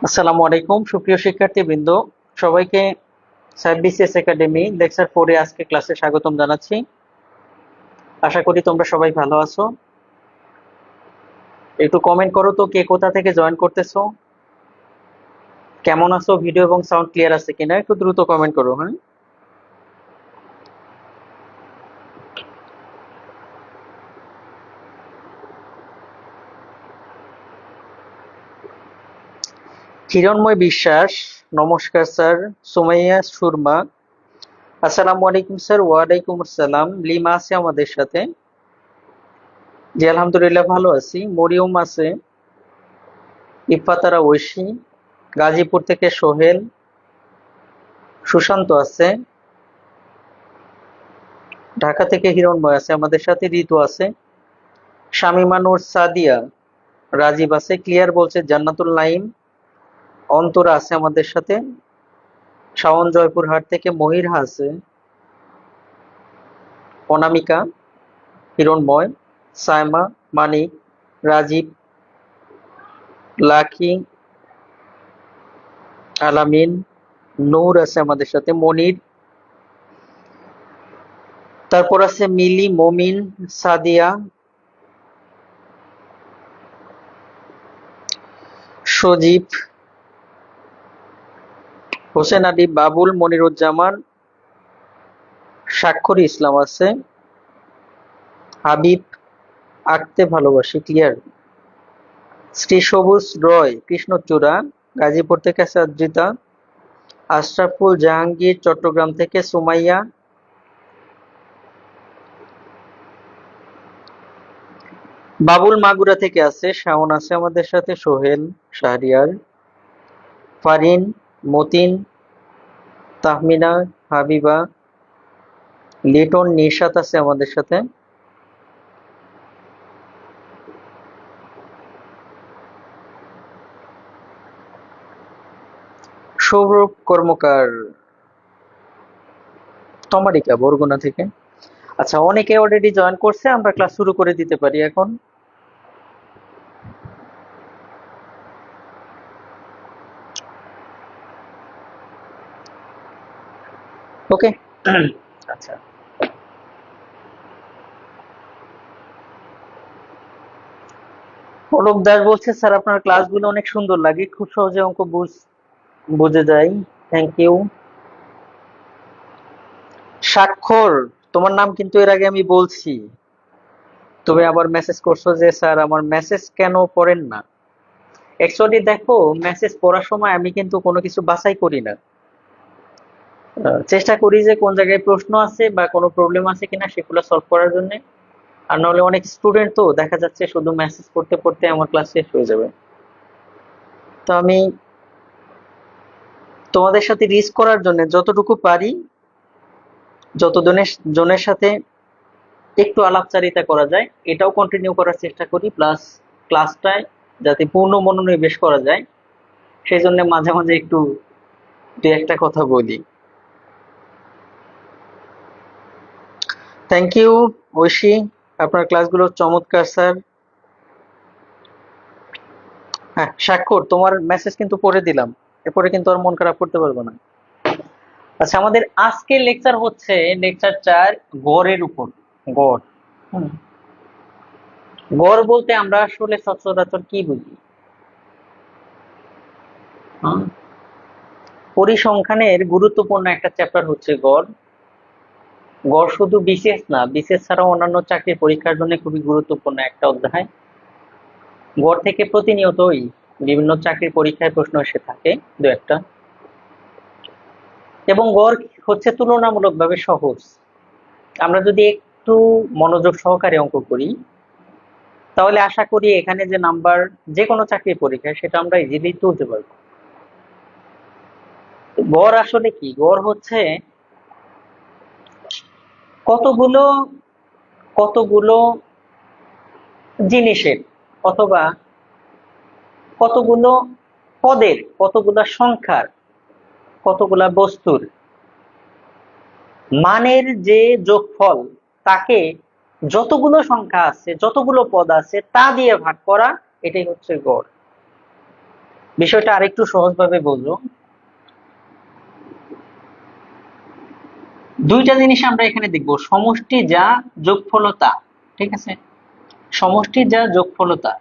আসসালামু আলাইকুম সুপ্রিয় শিক্ষার্থীবৃন্দ, সবাইকে স্যার বিসিএস একাডেমি লেকচার 4 এ আজকে ক্লাসে স্বাগতম জানাচ্ছি। আশা করি তোমরা সবাই ভালো আছো। একটু কমেন্ট করো তো কে কোথা থেকে জয়েন করতেছো, কেমন আছো, ভিডিও এবং সাউন্ড ক্লিয়ার আছে কিনা একটু দ্রুত কমেন্ট করো। হ্যাঁ, হিরণময় বিশ্বাস, নমস্কার স্যার। সুমাইয়া সুরমা, আসসালামু আলাইকুম স্যার। ওয়ালাইকুম আসসালাম। লিমা আছে আমাদের সাথে, জি আলহামদুলিল্লাহ ভালো আছি। মরিয়ম আছে, ইফাতারা ঐশী, গাজীপুর থেকে সোহেল, সুশান্ত আছে, ঢাকা থেকে হিরণময় আছে আমাদের সাথে, ঋতু আছে, শামিমানুর, সাদিয়া, রাজীব আছে, ক্লিয়ার বলছে, জান্নাতুল নাইম, অন্তরা আছে আমাদের সাথে, শাওন জয়পুরহাট থেকে, মহিরা আছে, অনামিকা, হিরণময়, সায়মা, মানিক, রাজীব, লাকি, আলামিন, নূর আছে আমাদের সাথে, মনির, তারপর আছে মিলি, মমিন, সাদিয়া, সজীব, হোসেন আলী, বাবুল, মনিরুজ্জামান, স্বাক্ষরী ইসলাম আছে, হাবিব, আঁকতে ভালোবাসি, ক্লিয়ার, শ্রী সবুজ রয়, কৃষ্ণচূড়া, গাজীপুর থেকে সাজ্জিদা, আশরাফুল জাহাঙ্গীর, চট্টগ্রাম থেকে সুমাইয়া, বাবুল মাগুরা থেকে আছে, শাওন আছে আমাদের সাথে, সোহেল, শাহরিয়ার, ফারিন, মতিন, তাহমিনা, হাবিবা, লিটন, নিশাত আছে আমাদের সাথে, সৌরভ কর্মকার, তমারিকা বরগুনা থেকে। আচ্ছা, অনেকে অলরেডি জয়েন করছে, আমরা ক্লাস শুরু করে দিতে পারি এখন। ওকে। আচ্ছা, পলক দাস বলছে, স্যার আপনার ক্লাসগুলো অনেক সুন্দর লাগে, খুব সহজে অঙ্ক বুঝে যায়, থ্যাংক ইউ। স্বাক্ষর, তোমার নাম কিন্তু এর আগে আমি বলছি, তুমি আবার মেসেজ করছো যে স্যার আমার মেসেজ কেন পড়েন না। অ্যাকচুয়ালি দেখো, মেসেজ পড়ার সময় আমি কিন্তু কোনো কিছু বাছাই করি না, চেষ্টা করি যে কোন জায়গায় প্রশ্ন আছে বা কোনো প্রবলেম আছে কিনা সেগুলো সলভ করার জন্য। আর নাহলে অনেক স্টুডেন্ট তো দেখা যাচ্ছে শুধু মেসেজ পড়তে পড়তে আমার ক্লাস শেষ হয়ে যাবে। তো আমি তোমাদের সাথে রিচ করার জন্য যতটুকু পারি, জনের সাথে একটু আলাপচারিতা করা যায় এটাও কন্টিনিউ করার চেষ্টা করি, প্লাস ক্লাসটায় যাতে পূর্ণ মনোনিবেশ করা যায় সেই জন্য মাঝে মাঝে একটু দু একটা কথা বলি। থ্যাংক ইউ ঐশী, আপনার ক্লাসগুলো চমৎকার স্যার। হ্যাঁ, স্বাক্ষর, তোমার মেসেজ কিন্তু পড়ে দিলাম, এরপরে কিন্তু আর মন খারাপ করতে পারবো না। আচ্ছা, আমাদের আজকের লেকচার হচ্ছে লেকচার 4, গড়ের উপর। গড়, গড় বলতে আমরা আসলে সচরাচর কি বুঝি? পরিসংখ্যানের গুরুত্বপূর্ণ একটা চ্যাপ্টার হচ্ছে গড়। গড় শুধু বিসিএস না, বিসিএস ছাড়াও অন্যান্য চাকরির পরীক্ষার জন্য খুবই গুরুত্বপূর্ণ একটা অধ্যায়। গড় থেকে প্রতিনিয়তই বিভিন্ন চাকরির পরীক্ষায় প্রশ্ন এসে থাকে দু একটা, এবং গড় হচ্ছে তুলনামূলকভাবে সহজ। আমরা যদি একটু মনোযোগ সহকারে অঙ্ক করি তাহলে আশা করি এখানে যে নাম্বার যে কোনো চাকরির পরীক্ষায় সেটা আমরা ইজিলি তুলতে পারবো। গড় আসলে কি? গড় হচ্ছে কতগুলো কতগুলো জিনিসের অথবা কতগুলো পদের, কতগুলা সংখ্যার, কতগুলা বস্তুর মানের যে যোগফল, তাকে যতগুলো সংখ্যা আছে, যতগুলো পদ আছে তা দিয়ে ভাগ করা, এটাই হচ্ছে গড়। বিষয়টা আরেকটু সহজভাবে বলবো। দুইটা জিনিস আমরা এখানে দেখব, সমষ্টি যা যোগফলতা। ঠিক আছে, সমষ্টি যা যোগফলতা।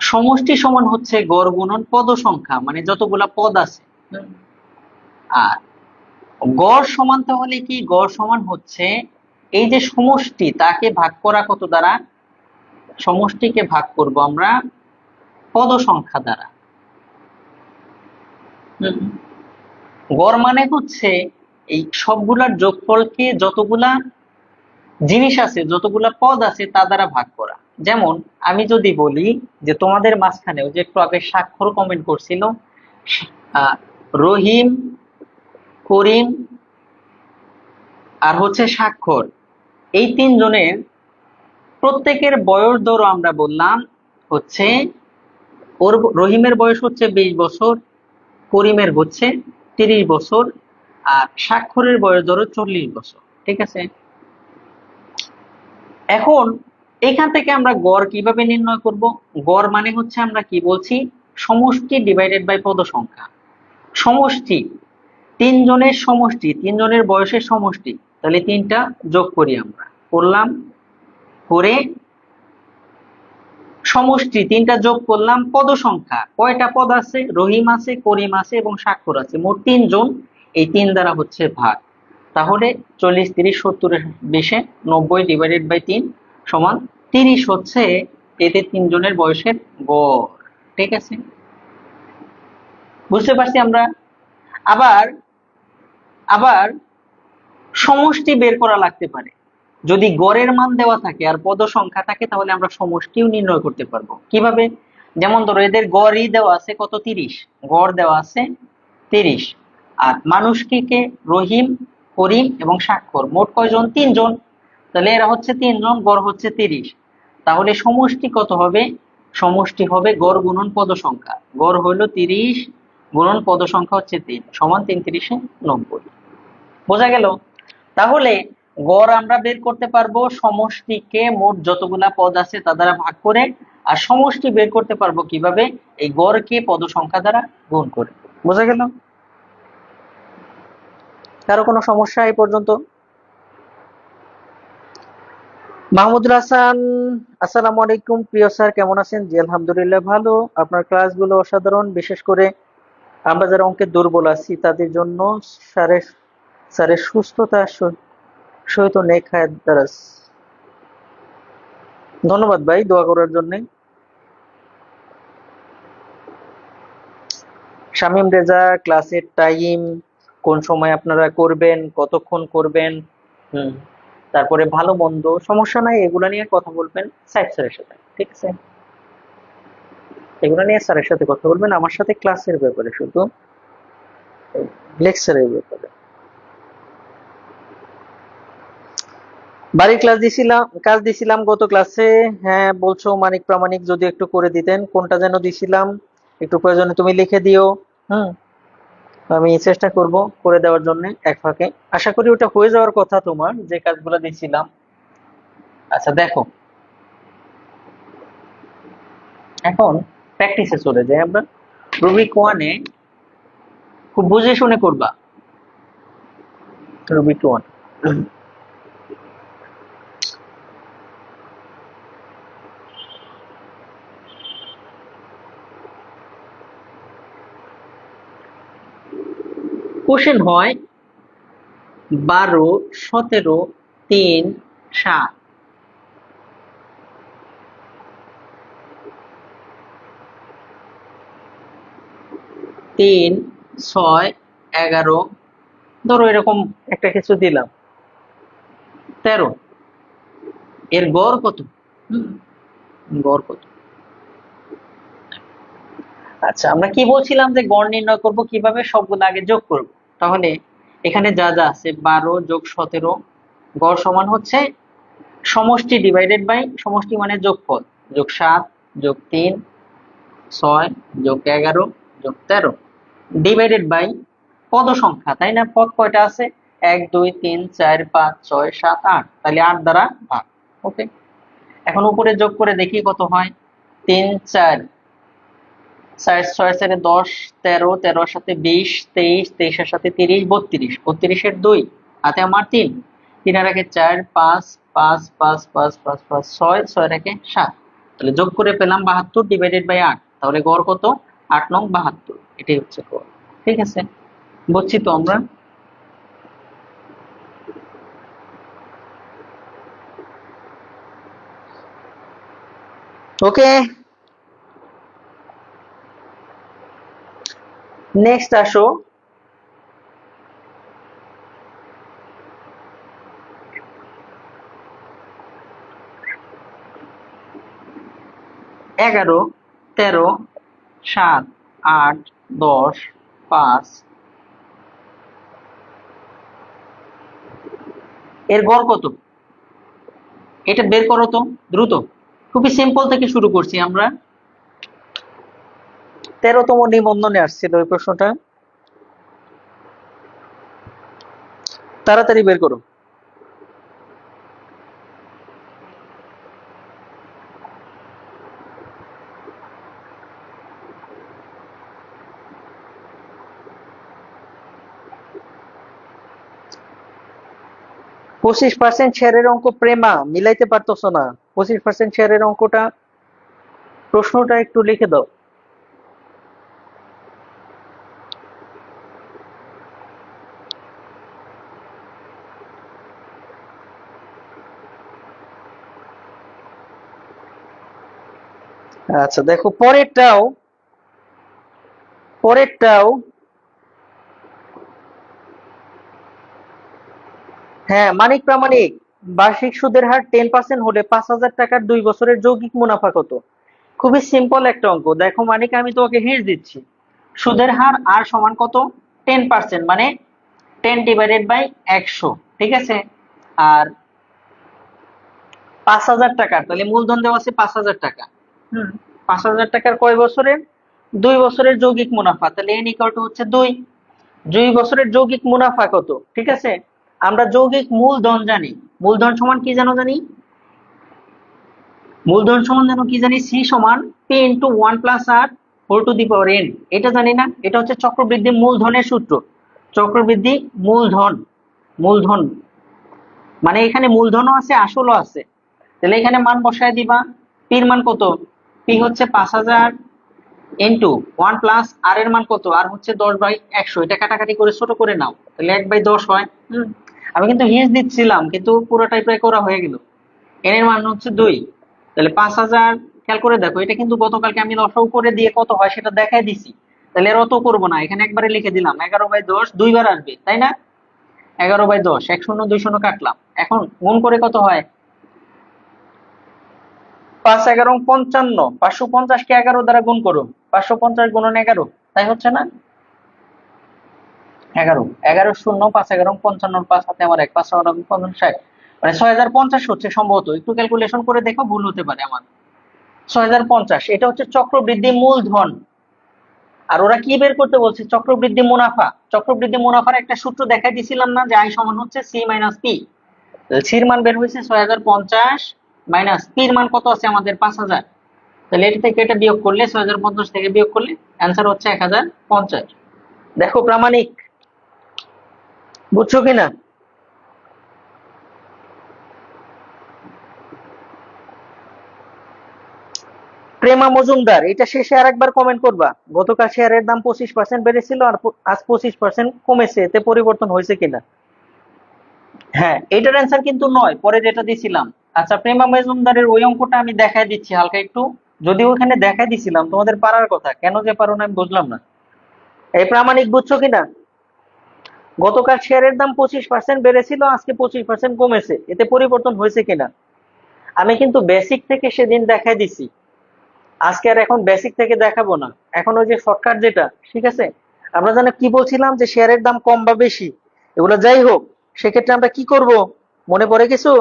সমষ্টি সমান হচ্ছে গড় গুণন পদ সংখ্যা, মানে যতগুলা পদ আছে। আর গড় সমান তাহলে কি? গড় সমান হচ্ছে এই যে সমষ্টি, তাকে ভাগ করা কত দ্বারা? সমষ্টিকে ভাগ করব আমরা পদ সংখ্যা দ্বারা। গড় মানে হচ্ছে এই সবগুলার যোগফলকে যতগুলা জিনিস আছে, যতগুলা পদ আছে তা দ্বারা ভাগ করা। যেমন আমি যদি বলি যে তোমাদের মাঝখানেও যে একটু আগে স্বাক্ষর কমেন্ট করছিল, আহ, রহিম, করিম আর হচ্ছে স্বাক্ষর, এই তিনজনের প্রত্যেকের বয়স ধরো আমরা বললাম হচ্ছে, ওর রহিমের বয়স হচ্ছে 20 বছর, করিমের হচ্ছে 30 বছর, আর স্বাক্ষরের বয়স ধরো 40 বছর। ঠিক আছে, এখন এখান থেকে আমরা গড় কিভাবে নির্ণয় করব? গড় মানে হচ্ছে আমরা কি বলছি? সমষ্টি ডিভাইডেড বাই পদ সংখ্যা। সমষ্টি তিনজনের সমষ্টি, তিনজনের বয়সের সমষ্টি, তাহলে তিনটা যোগ করি আমরা, করলাম, করে সমষ্টি তিনটা যোগ করলাম, পদ সংখ্যা কয়টা পদ আছে? রহিম আছে, করিম আছে এবং স্বাক্ষর আছে, মোট তিনজন। এই তিন দ্বারা হচ্ছে ভাগ। তাহলে 40, 30, 70, 20, 90 ডিভাইডেড বাই 3 সমান 30 হচ্ছে এদের তিনজনের বয়সের গড়। ঠিক আছে, বুঝতে পারছি আমরা। আবার আবার সমষ্টি বের করা লাগতে পারে। যদি গড়ের মান দেওয়া থাকে আর পদ সংখ্যা থাকে, তাহলে আমরা সমষ্টিও নির্ণয় করতে পারবো। কিভাবে? যেমন ধরো এদের গড়ই দেওয়া আছে কত? 30, গড় দেওয়া আছে 30। আর মানুষ কে কে? রহিম, করিম এবং স্বাক্ষর, মোট কয়জন? তিনজন। তাহলে এরা হচ্ছে তিনজন, গড় হচ্ছে 30। তাহলে সমষ্টি কত হবে? সমষ্টি হবে গড় গুণন পদ সংখ্যা। গড় হলো 30 গুণন পদ সংখ্যা হচ্ছে 3 সমান 3 3 90। বোঝা গেল? তাহলে গড় আমরা বের করতে পারবো সমষ্টিকে মোট যতগুলা পদ আছে তা দ্বারা ভাগ করে, আর সমষ্টি বের করতে পারবো কিভাবে? এই গড়কে পদ সংখ্যা দ্বারা গুণ করে। বোঝা গেল? কারো কোনো সমস্যা এই পর্যন্ত? মাহমুদুল হাসান, আসসালামু আলাইকুম প্রিয় স্যার, কেমন আছেন? জি আলহামদুলিল্লাহ ভালো। আপনার ক্লাসগুলো অসাধারণ, বিশেষ করে আমরা যারা অঙ্কে দুর্বল আছি তাদের জন্য স্যারের স্যারের সুস্থতার সহিত নেক হায়াত দারাজ। ধন্যবাদ ভাই দোয়া করার জন্য। শামীম রেজা, ক্লাসের টাইম কোন সময় আপনারা করবেন, কতক্ষণ করবেন, হুম, তারপরে ভালো মন্দ সমস্যা নাই, এগুলা নিয়ে কথা বলবেন সাইফ স্যারের সাথে। ঠিক আছে, এগুলো নিয়ে স্যারের সাথে কথা বলবেন, আমার সাথে ক্লাসের ব্যাপারে, শুধু লেকচারের ব্যাপারে। বাড়ির কাজ দিছিলাম গত ক্লাসে। হ্যাঁ বলছো মানিক প্রামাণিক, যদি একটু করে দিতেন। কোনটা যেন দিছিলাম, একটু প্রয়োজনে তুমি লিখে দিও। হুম, আমি চেষ্টা করব করে দেওয়ার জন্য এক ফাঁকে। আশা করি ওটা হয়ে যাওয়ার কথা তোমার, যে কাজগুলো দিছিলাম। আচ্ছা দেখো, এখন প্র্যাকটিসে চলে যাই আমরা। রুবিক ওয়ানে খুব বুঝে শুনে করবা। রুবিক ওয়ান, কোশ্চেন হয় 12, 17, 3, 7। 3, 6, 11, ধরো এরকম একটা কিছু দিলাম, 13। এর গড় কত? হুম, গড় কত? আচ্ছা, আমরা কি বলছিলাম যে গড় নির্ণয় করব কিভাবে, সবগুলো আগে যোগ করব। তাহলে এখানে যা যা আছে 12 যোগ 17, গড় সমান হচ্ছে সমষ্টি ডিভাইডেড বাই সমষ্টি মানে যোগফল, যোগ 7 যোগ 3 6 যোগ 11 যোগ 13 ডিভাইডেড বাই পদ সংখ্যা, তাই না? পদ কয়টা আছে? 1 2 3 4 5 6 7 8, তাহলে 8 দ্বারা ভাগ। ওকে, এখন উপরে যোগ করে দেখি কত হয়। 3 4 4 6 4 10 13, 13 এর সাথে 20 23, 23 এর সাথে 30 32, 32 এর 2 হাতে আমার 3, 3 এর আগে 4 5 5 5 5 5 5 6, 6 এর আগে 7, তাহলে যোগ করে পেলাম 72 ডিভাইডেড বাই 8, তাহলে গড় কত? 8 নং 72, এটাই হচ্ছে গড়। ঠিক আছে, বুঝছি তো আমরা। ওকে, নেক্সট আসো। এগারো, 13, 7, 8, 10, 5 এর গড় কত? এটা বের করো তো দ্রুত। খুবই সিম্পল থেকে শুরু করছি আমরা। 13তম নিবন্ধনে আসছিল ওই প্রশ্নটা, তাড়াতাড়ি বের করো। পঁচিশ% শেয়ারের অঙ্ক প্রেমা মিলাইতে পারতেছো না। 25% শেয়ারের অঙ্কটা, প্রশ্নটা একটু লিখে দাও। আচ্ছা দেখো, পরেরটাও পরেরটাও হ্যাঁ, মানিক প্রামাণিক, বার্ষিক সুদের হার 10% হলে 5,000 টাকার 2 বছরের যৌগিক মুনাফা কত? খুবই সিম্পল একটা অঙ্ক। দেখো মানিক, আমি তোমাকে হিন্ট দিচ্ছি। সুদের হার আর সমান কত? 10%, মানে 10 ডিভাইডেড বাই 100, ঠিক আছে। আর 5,000 টাকার, তাহলে মূলধন দেওয়া আছে 5,000 টাকা। 5,000 টাকার কয় বছরের? 2 বছরের যৌগিক মুনাফা, তাহলে n ইকুয়াল টু হচ্ছে 2। 2 বছরের যৌগিক মুনাফা কত? ঠিক আছে, আমরা যৌগিক মূলধন জানি। মূলধন সমান কি জানো? জানি মূলধন সমান জানো কি জানি? সি সমান P into 1 plus R whole to the power n, এটা জানি না? এটা হচ্ছে চক্রবৃদ্ধি মূলধনের সূত্র। চক্রবৃদ্ধি মূলধন, মূলধন মানে এখানে মূলধনও আছে আসলও আছে। তাহলে এখানে মান বসায় দিবা। পির মান কত? পি হচ্ছে 5,000 ইন্টু 1 প্লাস আর এর মান কত? আর হচ্ছে 10/100, এটা কাটাকাটি করে ছোট করে নাও, তাহলে 1/10 হয়। আমি কিন্তু হিন্স দিচ্ছিলাম, কিন্তু পুরোটাই প্রায় করা হয়ে গেল। এন এর মান হচ্ছে 2, তাহলে 5,000। খেয়াল করে দেখো, এটা কিন্তু গতকালকে আমি লসাগু করে দিয়ে কত হয় সেটা দেখাই দিছি। তাহলে এর অত করবো না, এখানে একবারে লিখে দিলাম 11/10, 2 বার আসবে, তাই না? 11/10, 1 শূন্য 2 শূন্য কাটলাম। এখন গুণ করে কত হয়? 5 11 55, 550 কে 11 দ্বারা গুণ করো, 550 গুণন 11, তাই হচ্ছে না? 11, 11 শূন্য 5 11 55, 5 হাতে আমার 1, 5 50 60, মানে 6050 হচ্ছে সম্ভবত। একটু ক্যালকুলেশন করে দেখো, ভুল হতে পারে আমার। 6050, এটা হচ্ছে চক্রবৃদ্ধি মূলধন। আর ওরা কি বের করতে বলছে? চক্রবৃদ্ধি মুনাফা। চক্রবৃদ্ধি মুনাফার একটা সূত্র দেখাই দিছিলাম না, যে আই সমান হচ্ছে সি মাইনাস পি। সির মান বের হয়েছে 6050, মাইনাস পির মান কত আছে আমাদের? 5,000। তাহলে এটা থেকে এটা বিয়োগ করলে, 6050 থেকে বিয়োগ করলে অ্যান্সার হচ্ছে 1050। দেখো প্রামাণিক, বুঝছো কিনা? প্রেমা মজুমদার, এটা শেষে আরেকবার কমেন্ট করবা। গতকাল শেয়ারের দাম 25% বেড়েছিল, আর আজ 25% কমেছে, এতে পরিবর্তন হয়েছে কিনা? হ্যাঁ, এটার অ্যান্সার কিন্তু নয়, পরে যেটা দিছিলাম। আচ্ছা, প্রেমা মজুমদারের ওই অঙ্কটা আমি দেখাই দিচ্ছি হালকা একটু। যদিও ওখানে দেখাই দিছিলাম, তোমাদের পারার কথা, কেন যে পারো না আমি বুঝলাম না। এই প্রামাণিক, বুঝছো কিনা? গতকাল শেয়ারের দাম 25% বেড়েছিল, আজকে 25% কমেছে, এতে পরিবর্তন হয়েছে কিনা? আমি কিন্তু বেসিক থেকে সেদিন দেখাই দিছি। আজকে আর এখন বেসিক থেকে দেখাবো না, এখন ওই যে শর্টকাট যেটা, ঠিক আছে। আমরা জানি কি বলছিলাম যে শেয়ারের দাম কম বা বেশি, এগুলো যাই হোক, সেক্ষেত্রে আমরা কি করব, মনে পড়ে কিছু?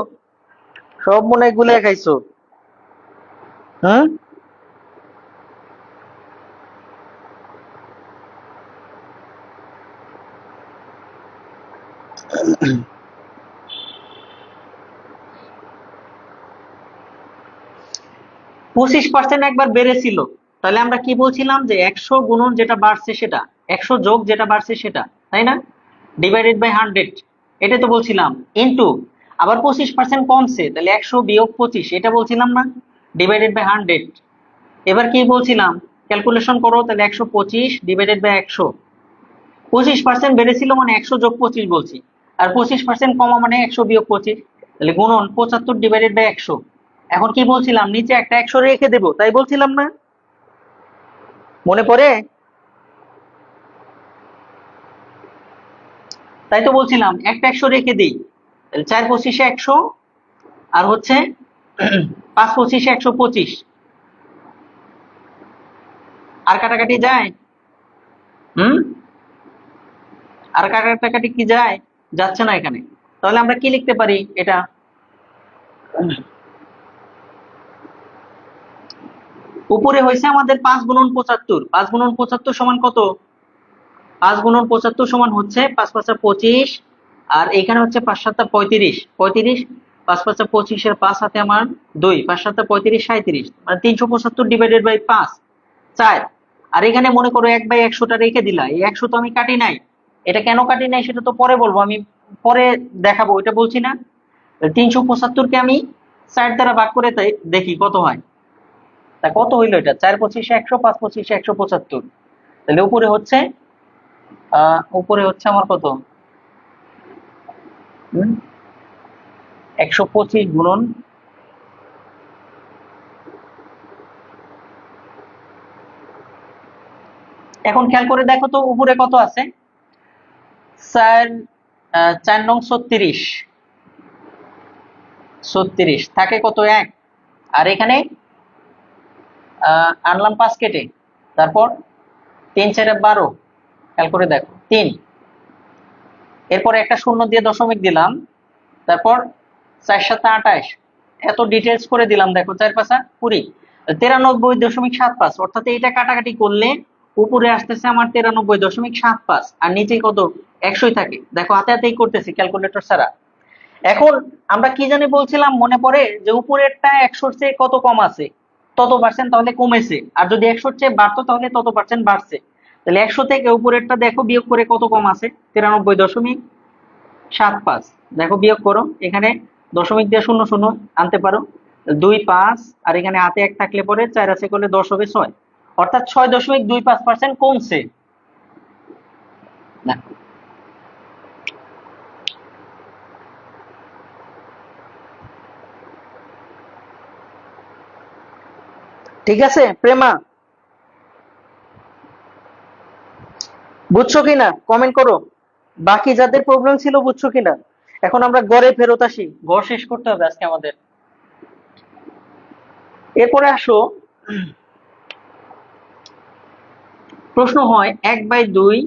সব মনে হয় গুলে খাইছো। হুম। পঁচিশ পার্সেন্ট একবার বেড়েছিল, তাহলে আমরা কি বলছিলাম যে 100 গুণন যেটা বাড়ছে সেটা, 100 যোগ যেটা বাড়ছে সেটা, তাই না, ডিভাইডেড বাই 100, এটাই তো বলছিলাম। ইনটু আবার 25% কমছে, তাহলে 100 বিয়োগ 25, এটা বলছিলাম না, ডিভাইডেড বাই 100। এবার কি বলছিলাম, ক্যালকুলেশন করো, তাহলে 125 ডিভাইডেড বাই 100, 25% বেড়েছিল মানে 100 যোগ 25 বলছি, আর 25% কমা মানে 100 বিয়োগ 25, তাহলে গুণন 75 ডিভাইডেড বাই 100। এখন কি বলছিলাম, নিচে একটা 100 রেখে দেবো, তাই বলছিলাম না, মনে পড়ে? তাই তো বলছিলাম একটা 100 রেখে দিই, তাহলে 4 25 100, আর হচ্ছে 5 25 125, আর কাটাকাটি যায়? হুম। আর কাটাকাটি কি যায়? যাচ্ছে না এখানে। তাহলে আমরা কি লিখতে পারি এটা, উপরে হয়েছে আমাদের 5 গুণন 75, 5 গুণন 75 সমান কত? 5 গুণন 75 সমান হচ্ছে 5 5 25, আর এখানে হচ্ছে 5 7 35, 35, 5 5 25 এর 5 হাতে আমার 2, 5 7 35 37, মানে 375 ডিভাইডেড বাই 5, 4। আর এখানে মনে করো 1/100টা রেখে দিলা, এই 100 তো আমি কাটি নাই, এটা কেন কাটি নাই সেটা তো পরে বলবো, আমি পরে দেখাবো, এটা বলছি না। 375 কে আমি 4 দ্বারা ভাগ করে তাই দেখি কত হয়, তা কত হইলো এটা, 4 25 100, 5 25 175, তাহলে উপরে হচ্ছে আমার কত, 125 গুণন, এখন খেয়াল করে দেখো তো উপরে কত আছে, 4, 4 নং 36, 36 থাকে কত 1, আর এখানে আনলাম 5 কেটে, তারপর 3 4 12, খেয়াল করে দেখো 3, এরপর একটা শূন্য দিয়ে দশমিক দিলাম, তারপর 4 7 28, এত ডিটেলস করে দিলাম, দেখো 4 5 20, 93.75, অর্থাৎ এইটা কাটাকাটি করলে উপরে আসতেছে আমার 93.75, আর নিচে কত, 100ই থাকে, দেখো হাতে হাতেই করতেছি ক্যালকুলেটর ছাড়া। এখন আমরা কি জানি বলছিলাম, মনে পড়ে যে উপরেরটা 100-র চেয়ে কত কম আছে, তত পার্সেন্ট তাহলে কমেছে, আর যদি 100-র চেয়ে বাড়তো তাহলে তত পার্সেন্ট বাড়ছে। তাহলে 100 থেকে উপরেরটা দেখো বিয়োগ করে কত কম আছে, 93.75, দেখো বিয়োগ করো, এখানে দশমিক দিয়ে শূন্য শূন্য আনতে পারো, 2 5, আর এখানে হাতে 1 থাকলে পরে 4 আছে করলে 10 হবে 6, অর্থাৎ 6.25% কমছে না। ঠিক আছে প্রেমা, বুঝছো কিনা কমেন্ট করো, বাকি যাদের প্রবলেম ছিল বুঝছো কিনা। এখন আমরা গড়ে ফেরত আসি, গড় শেষ করতে হবে আজকে আমাদের। এরপরে আসো, প্রশ্ন হয় 1/2,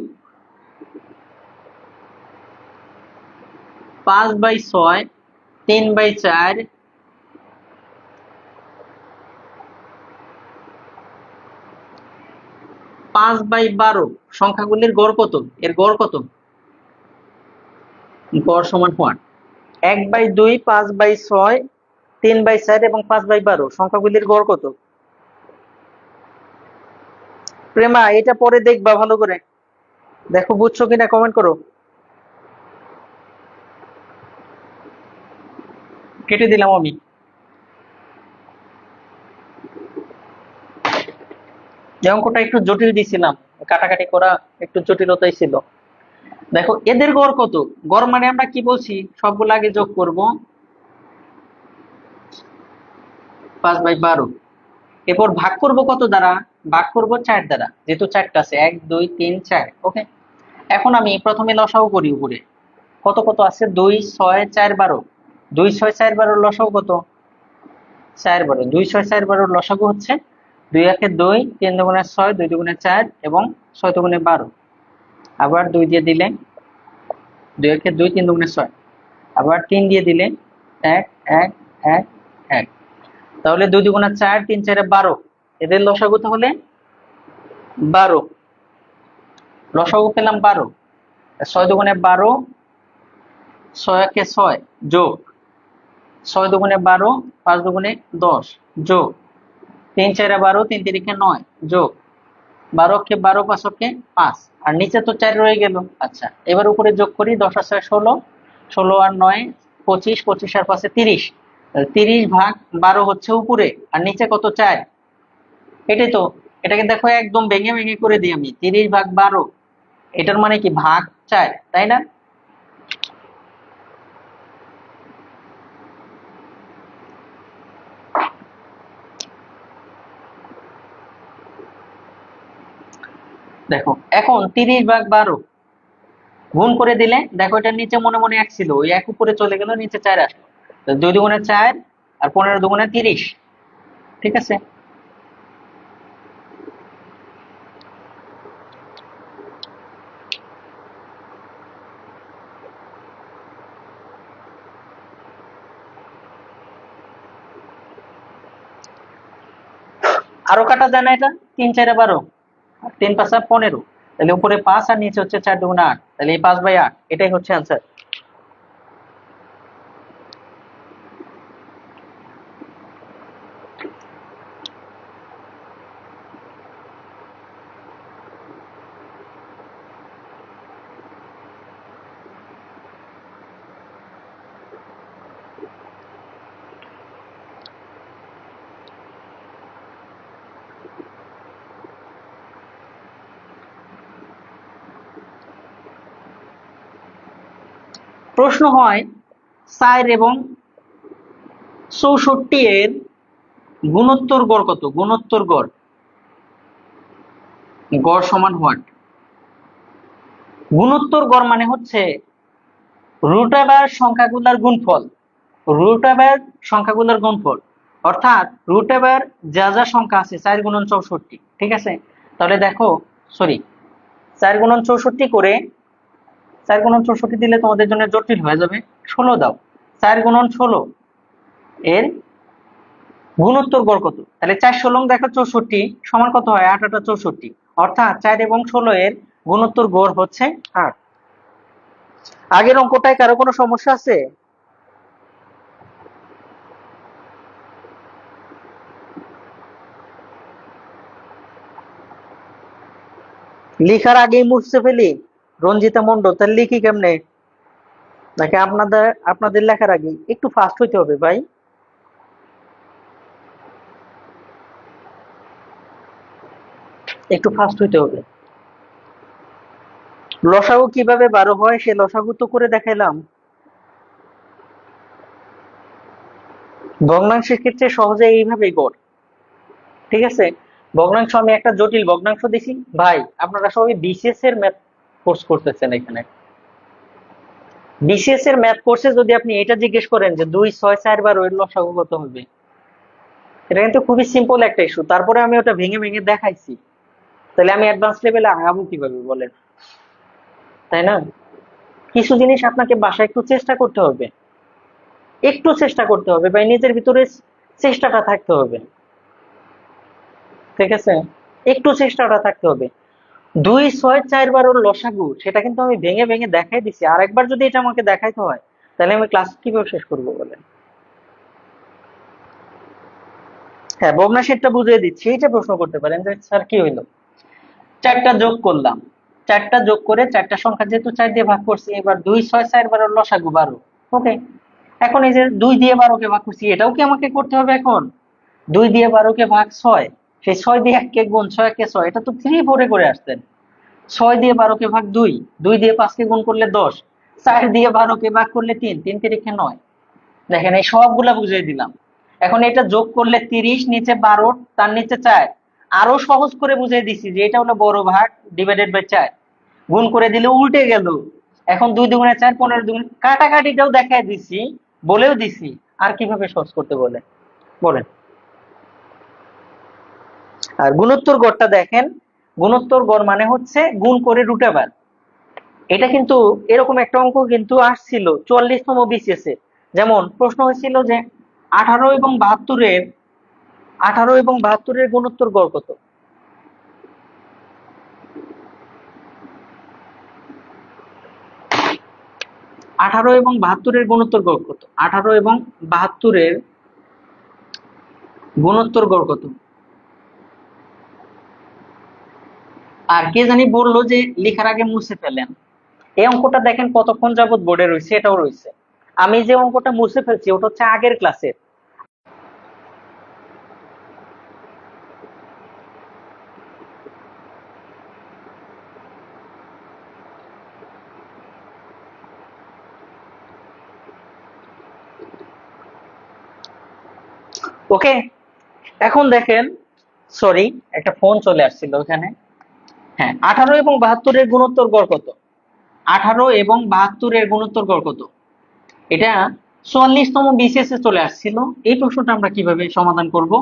5/6, 3/4, 5/12 সংখ্যাগুলির গড় কত, এর গড় কত, গড় সমান হোয়াট, 1/2, 5/6, 3/4 এবং 5/12 সংখ্যাগুলির গড় কত? প্রেমা এটা পরে দেখবা ভালো করে, দেখো বুঝছো কিনা কমেন্ট করো। কেটে দিলাম আমি। এই অঙ্কটা একটু জটিল দিছিলাম, কাটাকাটি করা একটু জটিলতাই ছিল। দেখো এদের গড় কত, গড় মানে আমরা কি বলছি, সবগুলো আগে যোগ করব, 5/12, এরপর ভাগ করব কত দ্বারা, ভাগ করব 4 দ্বারা, যেহেতু 4টা আছে, 1 2 3 4, ওকে। এখন আমি প্রথমে লসাগু করি, উপরে কত কত আছে, 2 6 4 12, 2 6 4 12 লসাগু কত, 4 12, 2 6 4 12 লসাগু হচ্ছে 2 একে 2, 3 দুগুণে 6, 2 দুগুণে 4 এবং 6 দুগুণে 12। আবার 2 দিয়ে দিলে 2 একে 2, 3 দুগুণে 6, আবার 3 দিয়ে দিলে 1 1 1 1। তাহলে 2 দুগুণে 4, 3 4 12, এদের লসাগু তাহলে 12। লসাগু পেলাম 12। 6 দুগুণে 12, 6 একে 6 যোগ 6 দুগুণে 12, 5 দুগুণে 10 যোগ 3 4 12, 3 3 9 যোগ 12 কে 12, 5 কে 5, আর নিচে তো 4 রয়ে গেল। আচ্ছা, এবার উপরে যোগ করি। 10 আর 6 16, 16 আর 9 25, 25 আর 5 30, 30 ভাগ 12 হচ্ছে উপরে, আর নিচে কত 4। এটাই তো, এটাকে দেখো একদম ভেঙে ভেঙে করে দিই আমি। 30 ভাগ 12, এটার মানে কি ভাগ 4, তাই না? দেখো এখন 30 ভাগ 12 গুণ করে দিলে দেখো এটার নিচে মনে মনে 1 ছিল, ওই 1 উপরে চলে গেল, নিচে 4 আসলো। 2 দুগুণে 4 আর 15 দুগুণে 30। ঠিক আছে, আরো কাটা যায় না এটা? 3 4 12, 3 5 15, তাহলে উপরে 5 আর নিচে হচ্ছে 4 দুগুণে 8, তাহলে এই 5/8 এটাই হচ্ছে অ্যান্সার। প্রশ্ন হয় 4 এবং 64 এর গুণোত্তর গড় কত? গুণোত্তর গড়, গড় সমান হোয়াট? গুণোত্তর গড় মানে হচ্ছে রুট ওভার সংখ্যাগুলোর গুণফল, রুট ওভার সংখ্যাগুলোর গুণফল, অর্থাৎ রুট ওভার যা যা সংখ্যা আছে 4 গুণন 64। ঠিক আছে, তাহলে দেখো, সরি, 4 গুণন 64 করে, 4 গুণন 64 দিলে তোমাদের জন্য জটিল হয়ে যাবে। 16 দাও, 4 গুণন 16 এর গুণোত্তর গড় কত? তাহলে 4 16 দেখো 64 সমান কত হয়? 8 8 64, অর্থাৎ 4 এবং 16 এর গুণোত্তর গড় হচ্ছে 8। আগের অঙ্কটায় কারো কোনো সমস্যা আছে? লিখার আগেই মুছতে ফেলি? রঞ্জিতা মন্ডল, তাহলে লিখি কেমনে? নাকি আপনাদের আপনাদের লেখার আগে একটু ফাস্ট হইতে হবে ভাই? একটু ফাস্ট হইতে হবে। লসাগু কিভাবে 12 হয় সে লসাগু তো করে দেখাইলাম। ভগ্নাংশের ক্ষেত্রে সহজে এইভাবেই গড়। ঠিক আছে, ভগ্নাংশ আমি একটা জটিল ভগ্নাংশ দিছি। ভাই আপনারা সবাই বিসিএস এর ম্যাথ কোর্স করতেছেন, এখানে বিসিএস এর ম্যাথ কোর্সে যদি আপনি এটা জিজ্ঞেস করেন যে 2 6 4 12 এর লসাগু কত হবে, এটা কিন্তু খুবই সিম্পল একটা ইস্যু, তারপরে আমি ওটা ভেঙে ভেঙে দেখাইছি। তাহলে আমি অ্যাডভান্স লেভেলে আগাবো কিভাবে বলেন? তাই না? কিছু জিনিস আপনাকে বাসায় একটু চেষ্টা করতে হবে, একটু চেষ্টা করতে হবে ভাই, নিজের ভিতরে চেষ্টাটা থাকতে হবে। ঠিক আছে, একটু চেষ্টাটা থাকতে হবে। 2 6 4 12 লসাগু সেটা কিন্তু আমি ভেঙে ভেঙে দেখাই দিছি, আর একবার যদি এটা আমাকে দেখাইতে হয় তাহলে আমি ক্লাস কিভাবে শেষ করবো বলেন? হ্যাঁ, ভগ্নাংশটা বুঝিয়ে দিচ্ছি, এইটা প্রশ্ন করতে পারেন যে স্যার কি হইলো, 4টা যোগ করলাম, 4টা যোগ করে 4টা সংখ্যা যেহেতু 4 দিয়ে ভাগ করছি, এবার 2 6 4 12 লসাগু 12। ওকে, এখন এই যে 2 দিয়ে 12 কে ভাগ করছি, এটাও কি আমাকে করতে হবে এখন? 2 দিয়ে 12 কে ভাগ 6, সেই 6 দিয়ে 1 কে গুণ, 6 কে 6, এটা তো 3 4 করে আসতেন। 6 দিয়ে 12 কে ভাগ 2, 2 দিয়ে 5 কে গুণ করলে 10, 4 দিয়ে 12 কে ভাগ করলে 3, 3 তিরিখে 9। দেখেন এই সবগুলা বুঝিয়ে দিলাম। এখন এটা যোগ করলে 30, নিচে 12, তার নিচে 4, আরো সহজ করে বুঝিয়ে দিছি যে এটা হলো বড় ভাগ ডিভাইডেড বাই 4, গুণ করে দিলে উল্টে গেল। এখন 2 দুগুণে 4, 15 দুগুণে, কাটাকাটিটাও দেখাই দিছি, বলেও দিছি। আর কিভাবে সহজ করতে বলে বলেন? আর গুণোত্তর গড়টা দেখেন, গুণোত্তর গড় মানে হচ্ছে গুণ করে রুট। এটা কিন্তু এরকম একটা অঙ্ক কিন্তু আসছিল 44তম বিসিএস এ। যেমন প্রশ্ন হয়েছিল যে 18 এবং 72-এর 18 এবং 72-এর গুণোত্তর গড় কত? 18 এবং 72-এর গুণোত্তর গড় কত? 18 এবং 72-এর গুণোত্তর গড় কত? আর কে জানি বললো যে লেখার আগে মুছে ফেলেন। এই অঙ্কটা দেখেন কতক্ষণ যাবত বোর্ডে রয়েছে, এটাও রয়েছে। আমি যে অঙ্কটা মুছে ফেলছি ওটা হচ্ছে আগের ক্লাসের। ওকে, এখন দেখেন, সরি একটা ফোন চলে আসছিল ওখানে। হ্যাঁ, 18 এবং 72-এর গুণোত্তর গড় কত? 18 এবং 72-এর গুণোত্তর গড় কত? এটা 44তম বিসিএস এ চলে আসছিল। এই প্রশ্নটা আমরা কিভাবে সমাধান করব?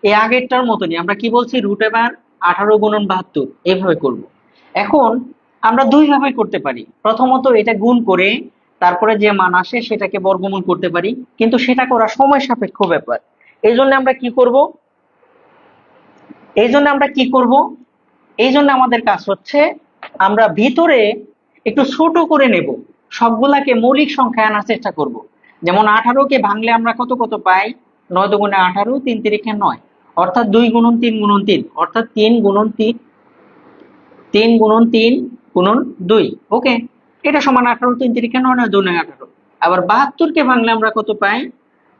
এই আগেরটার মতনই আমরা কি বলছি, √18 গুণন 72 এইভাবে করব। এখন আমরা দুই ভাবে করতে পারি। প্রথমত এটা গুণ করে তারপরে যে মান আসে সেটাকে বর্গমূল করতে পারি, কিন্তু সেটা করা সময় সাপেক্ষ ব্যাপার। এই জন্য আমরা কি করব, এই জন্য আমরা কি করব, এই জন্য আমাদের কাজ হচ্ছে আমরা ভিতরে একটু ছোট করে নেব, সবগুলাকে মৌলিক সংখ্যায় আনার চেষ্টা করব। যেমন 18-কে ভাঙলে আমরা কত কত পাই? 9 দুগুণে 18, 3 তিরিখে 9, অর্থাৎ 2 গুণন 3 গুণন 3, অর্থাৎ 3 গুণন 3, 3 গুণন 3 গুণন 2। ওকে, এটা সমান 18, 3 তিরিখে 9, 9 দুগুণে 18। আবার 72-কে ভাঙলে আমরা কত পাই?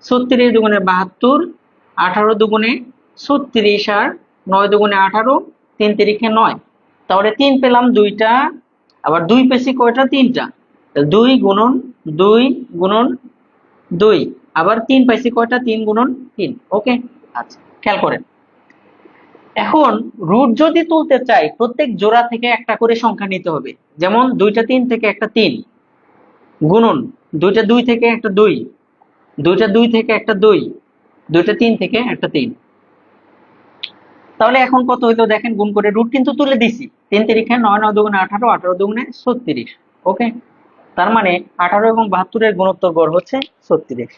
36 দুগুণে 72, 18 দুগুণে 36, আর 9 দুগুণে 18, 3 তিরিখে 9। তাহলে 3 পেলাম 2টা, আবার 2 পেয়েছি কয়টা? 3টা। 2 গুণন 2 গুণন 2, আবার 3 পাইছি কয়টা? 3 গুণন 3। ওকে, আচ্ছা খেয়াল করেন। এখন রুট যদি তুলতে চাই প্রত্যেক জোড়া থেকে একটা করে সংখ্যা নিতে হবে। যেমন 2টা 3 থেকে একটা 3, গুণন 2টা 2 থেকে একটা 2, 2টা 2 থেকে একটা 2, 2টা 3 থেকে একটা 3। তাহলে এখন কত হইলো দেখেন, গুণ করে রুট কিন্তু তুলে দিছি। 3 তিরিখে 9, 9 দুগুণে 18, 18 দুগুণে 36। ওকে, তার মানে 18 এবং 72-এর গুণোত্তর গড় হচ্ছে 36।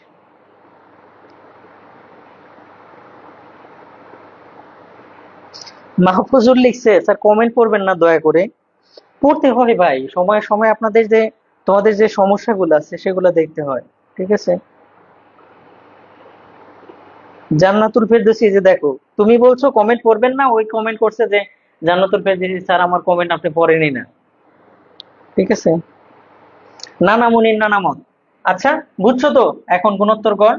মাহফুজুর লিখছে, স্যার কমেন্ট করবেন না দয়া করে। পড়তে হয় ভাই, সময়ে সময়ে আপনাদের যে তোমাদের যে সমস্যাগুলো আছে সেগুলো দেখতে হয়, ঠিক আছে? জান্নাতুল ফেরদৌসী, যে দেখো তুমি বলছো কমেন্ট করবেন না, ওই কমেন্ট করছে যে জান্নাতুল ফেরদৌসী স্যার আমার কমেন্ট আপনি পড়েনই না, ঠিক আছে? নানা মুনির নানামত। আচ্ছা, বুঝছো তো এখন গুণোত্তর গড়।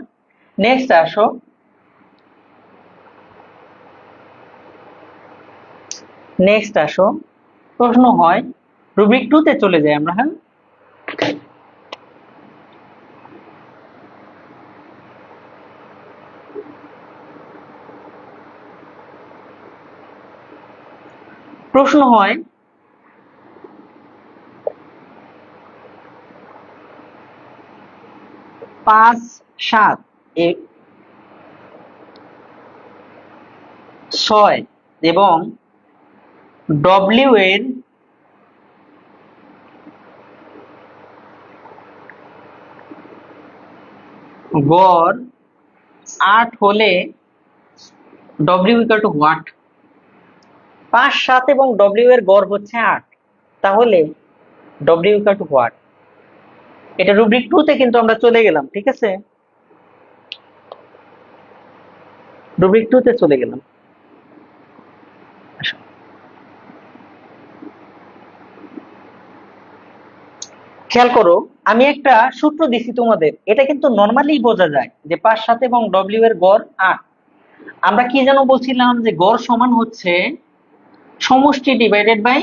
নেক্সট আসো, নেক্সট আসো, প্রশ্ন হয় রুবিক 2-তে চলে যাই আমরা। হ্যাঁ, প্রশ্ন হয় 5, 7, 6 এবং ডব্লিউ এর গড় 8 হলে ডব্লিউ ইকুয়াল টু হোয়াট? 5, 7 এবং ডব্লিউ এর গড় হচ্ছে 8, তাহলে ডব্লিউ ইকুয়াল টু হোয়াট? এটা রুব্রিক 2-তে কিন্তু আমরা চলে গেলাম, ঠিক আছে? রুব্রিক 2-তে চলে গেলাম। আসো, খেয়াল করো, আমি একটা সূত্র দিছি তোমাদের, এটা কিন্তু নর্মালি বোঝা যায় যে 5, 7 এবং ডব্লিউ এর গড় 8। আমরা কি যেন বলছিলাম, যে গড় সমান হচ্ছে সমষ্টি ডিভাইডেড বাই,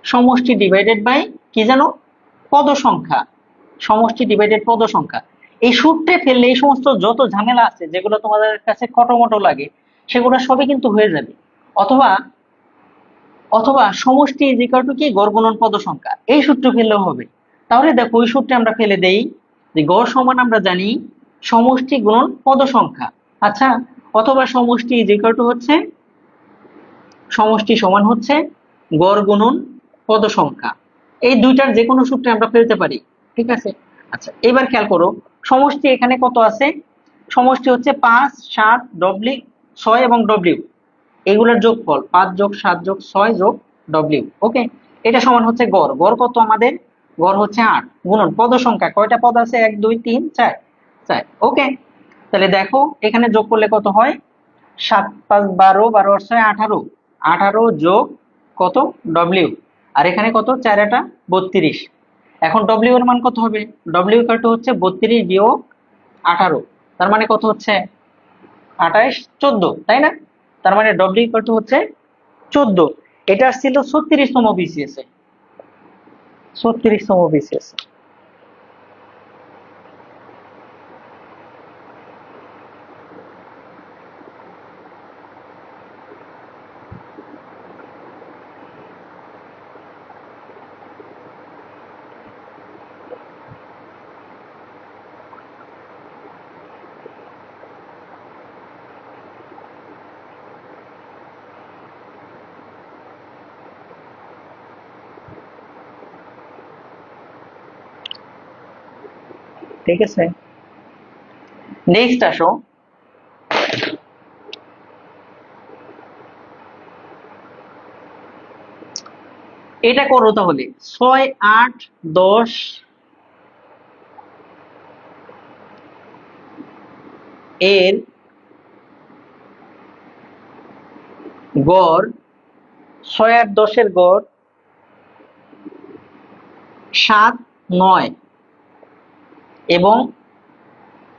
সমষ্টি ডিভাইডেড বাই কি যেন, পদ সংখ্যা, সমষ্টি ডিভাইডেড পদ সংখ্যা। এই সূত্রে ফেললে এই সমস্ত যত ঝামেলা আছে যেগুলো তোমাদের কাছে খটোমটো লাগে সেগুলো সবই কিন্তু হয়ে যাবে। অথবা অথবা সমষ্টি ইজ ইকুয়াল টু কি, গড় গুণন পদ সংখ্যা, এই সূত্র ফেললেও হবে। তাহলে দেখো ওই সূত্রে আমরা ফেলে দেই যে গড় সমান আমরা জানি সমষ্টি গুণন পদ সংখ্যা। আচ্ছা, অথবা সমষ্টি ইজ ইকুয়াল টু হচ্ছে সমষ্টি সমান হচ্ছে গড় গুণন পদ সংখ্যা। এই দুইটার যে কোনো সূত্রে আমরা ফেলতে পারি, ঠিক আছে। আচ্ছা, এবার খেয়াল করো, সমষ্টি এখানে কত আছে? সমষ্টি হচ্ছে 5, 7, ডব্লিউ, 6 এবং ডব্লিউ, এগুলোর যোগফল 5 যোগ 7 যোগ 6 যোগ ডব্লিউ। ওকে, এটা সমান হচ্ছে গড়। গড় কত আমাদের? গড় হচ্ছে 8 গুণন পদ সংখ্যা, কয়টা পদ আছে? 1 2 3 4, 4। ওকে, তাহলে দেখো এখানে যোগ করলে কত হয়? 7 5 12, 12 আর 6 18, 18 যোগ কত? ডব্লিউ। আর এখানে কত? 4 8 32। এখন ডব্লিউ এর মান কত হবে? ডব্লিউ ইকুয়াল টু হচ্ছে 32 বিয়োগ 18, তার মানে কত হচ্ছে? 28 14, তাই না? তার মানে ডব্লিউ ইকুয়াল টু হচ্ছে 14। এটা ছিল 36তম বিসিএস এ, 36তম বিসিএস। ঠিক আছে, নেক্সট আসো। এটা করো তাহলে, 6 8 10 এর গড়, 6 8 10 এর গড় 7 9 এবং